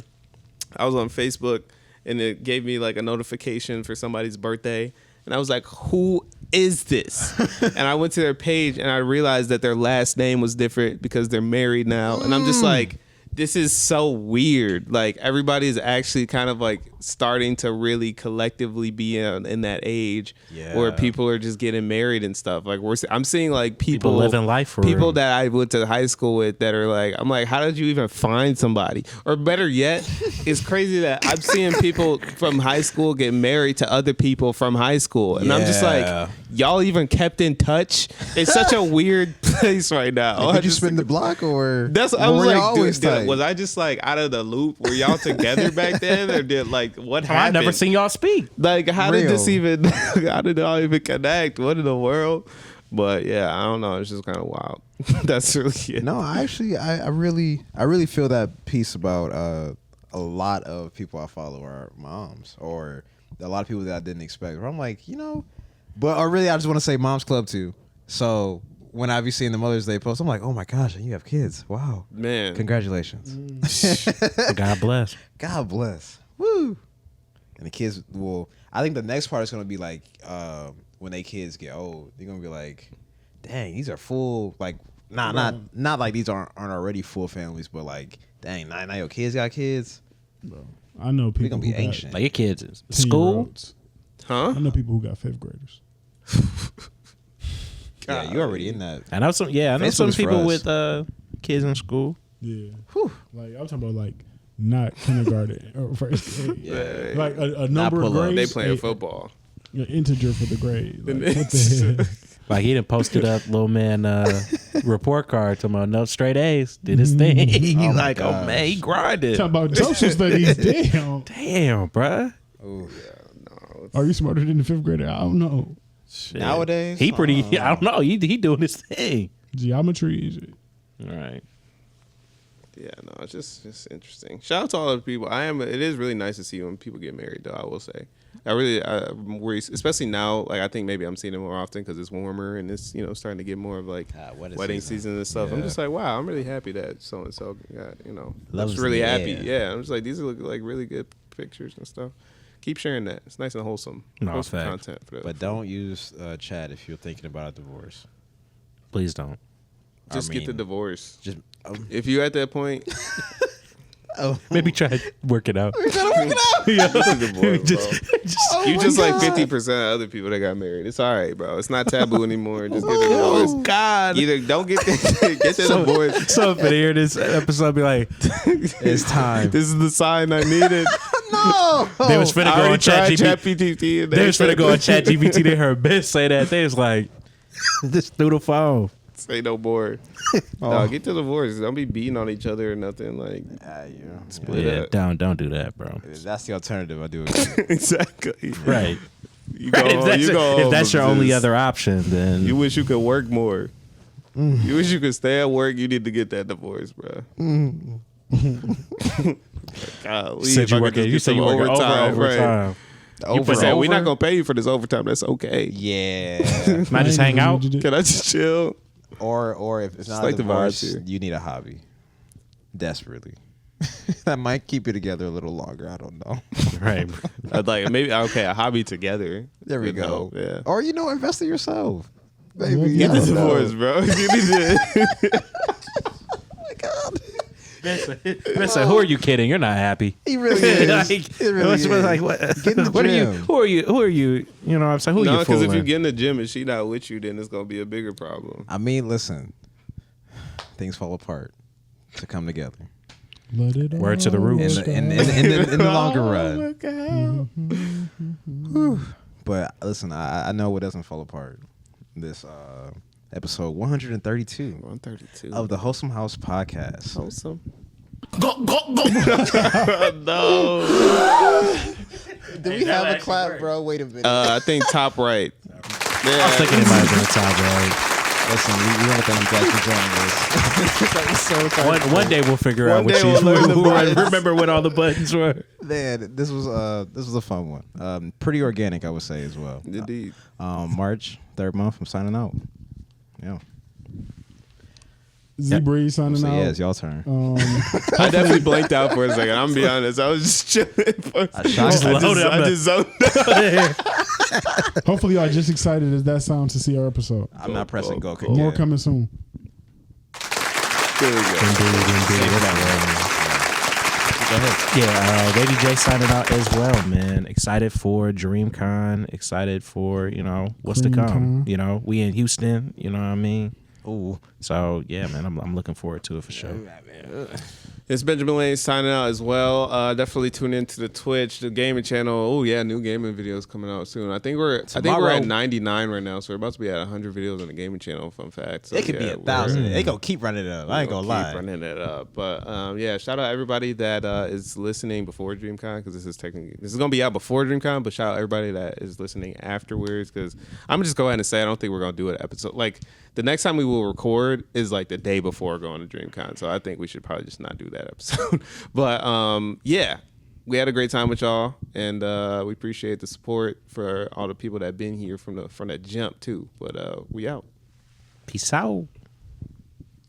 I was on Facebook, and it gave me like a notification for somebody's birthday, and I was like, "Who is this?" And I went to their page, and I realized that their last name was different because they're married now, and I'm just like, this is so weird. Like everybody is actually kind of like starting to really collectively be in that age where people are just getting married and stuff. Like I'm seeing like people living life for people real. that I went to high school with that are like, I'm like, how did you even find somebody? Or better yet, it's crazy that I'm seeing people from high school get married to other people from high school, and I'm just like, y'all even kept in touch? It's such a weird place right now. Did you spin the block or? That's I or was were y'all like, always tight? was I just like out of the loop? Were y'all together back then, or did like what I happened? never seen y'all speak. Like, how did this Real. even? How did y'all even connect? What in the world? But yeah, I don't know. It's just kind of wild. That's really it. No, I really feel that piece about a lot of people I follow are moms, or a lot of people that I didn't expect. Where I'm like, but or really, I just want to say Moms Club too. So when I be seeing the Mother's Day post, I'm like, oh my gosh, and you have kids. Wow, Man, congratulations. God bless. God bless. Woo. And the kids will. I think the next part is gonna be like when they kids get old, they're gonna be like, dang, these are full like. Not like these aren't already full families, but like, dang, now your kids got kids. Bro, I know people We gonna be who got ancient. Like your kids is 10-year-olds. school. huh? I know people who got 5th graders. Yeah, you already in that. I know some. Yeah, I know Facebook some is for people us. with kids in school. Yeah. Whew. Like I'm talking about like not kindergarten or first grade. Yeah. Like a number of pull up. grades. They playing a- football. An integer for the grade. Like, what the hell? Like he done posted up little man report card talking about no straight A's. Did his thing. Oh my Like, oh gosh. man, he grinded. Talking about social studies. Damn. Damn, bruh. Ooh. Are you smarter than the 5th grader? I don't know. Shit. Nowadays, he pretty. I don't know. He doing his thing. Geometry. Shit. All right. Yeah, no, it's just interesting. Shout out to all the people. It is really nice to see when people get married, though. I will say, I'm worried, especially now. Like, I think maybe I'm seeing it more often because it's warmer and it's starting to get more of like wedding season and stuff. Yeah. I'm just like, wow, I'm really happy that so and so got looks really happy. Yeah, I'm just like, these look like really good pictures and stuff. Keep sharing that. It's nice and wholesome. Wholesome content for that. But don't use chat if you're thinking about a divorce. Please don't. Just get the divorce. If you're at that point, maybe try to work it out. You just like 50% of other people that got married. It's all right, bro. It's not taboo anymore. Just get the divorce. Oh God! Either don't get the divorce. So if they hear this episode, be like, it's time. This is the sign I needed. No, they was finna go on ChatGPT. They was finna go on ChatGPT. They heard bitch say that. They was like, just through the phone. Say no more. No, get to the divorce. Don't be beating on each other or nothing. Like, split up. Don't do that, bro. That's the alternative. I do agree. Exactly. Right. If that's your only other option, then you wish you could work more. You wish you could stay at work. You need to get that divorce, bro. Golly, you said you work overtime. Right. We're not gonna pay you for this overtime. That's okay. Yeah. Can I just hang out? Can I just chill? Or if it's not like a divorce, you need a hobby. Desperately. That might keep you together a little longer. I don't know. Right. I'd like maybe a hobby together. There we go. Yeah. Or invest in yourself. Maybe get the divorce, bro. You need to. Oh my God. Listen, who are you kidding? You're not happy. He really is. He really is. Like, what? Get in the gym. Who are you? You know what I'm saying? Who are you because if fooling? you get in the gym and she not with you, then it's going to be a bigger problem. I mean, listen. Things fall apart to come together. Let it Word to the roots. In the longer run. Oh But listen, I know what doesn't fall apart. This episode 132 of the Wholesome House podcast. Wholesome. No. Do we have a clap, bro? Wait a minute. I think top right. I was thinking it might have been the top right. Listen, we want to thank you guys for joining us. One day we'll figure out what remember what all the buttons were. Man, this was a fun one. Pretty organic, I would say, as well. Indeed. March, 3rd month, I'm signing out. Yeah. Z-Breeze signing out. Yeah, it's y'all turn. I definitely blanked out for a second. I'm gonna be honest. I was just chilling. I just zoned out. Hopefully, y'all just excited as that sounds to see our episode. I'm not pressing go. More coming soon. There we go. Indeed. Go ahead. Yeah, Lady J signing out as well, man. Excited for DreamCon. Excited for what's to come. We in Houston. You know what I mean. Ooh. So yeah, man, I'm looking forward to it for sure. It's Benjamin Lane signing out as well. Definitely tune into the Twitch, the gaming channel. Oh yeah, new gaming videos coming out soon. I think we're at 99 right now, so we're about to be at 100 videos on the gaming channel. Fun fact. So, it could be 1,000. They gonna keep running it up. I ain't gonna lie. Keep running it up. But shout out everybody that is listening before DreamCon, because this is gonna be out before DreamCon. But shout out everybody that is listening afterwards, because I'm gonna just go ahead and say I don't think we're gonna do an episode like. The next time we will record is like the day before going to DreamCon. So I think we should probably just not do that episode. But yeah, we had a great time with y'all. And we appreciate the support for all the people that have been here from the jump too. But we out. Peace out.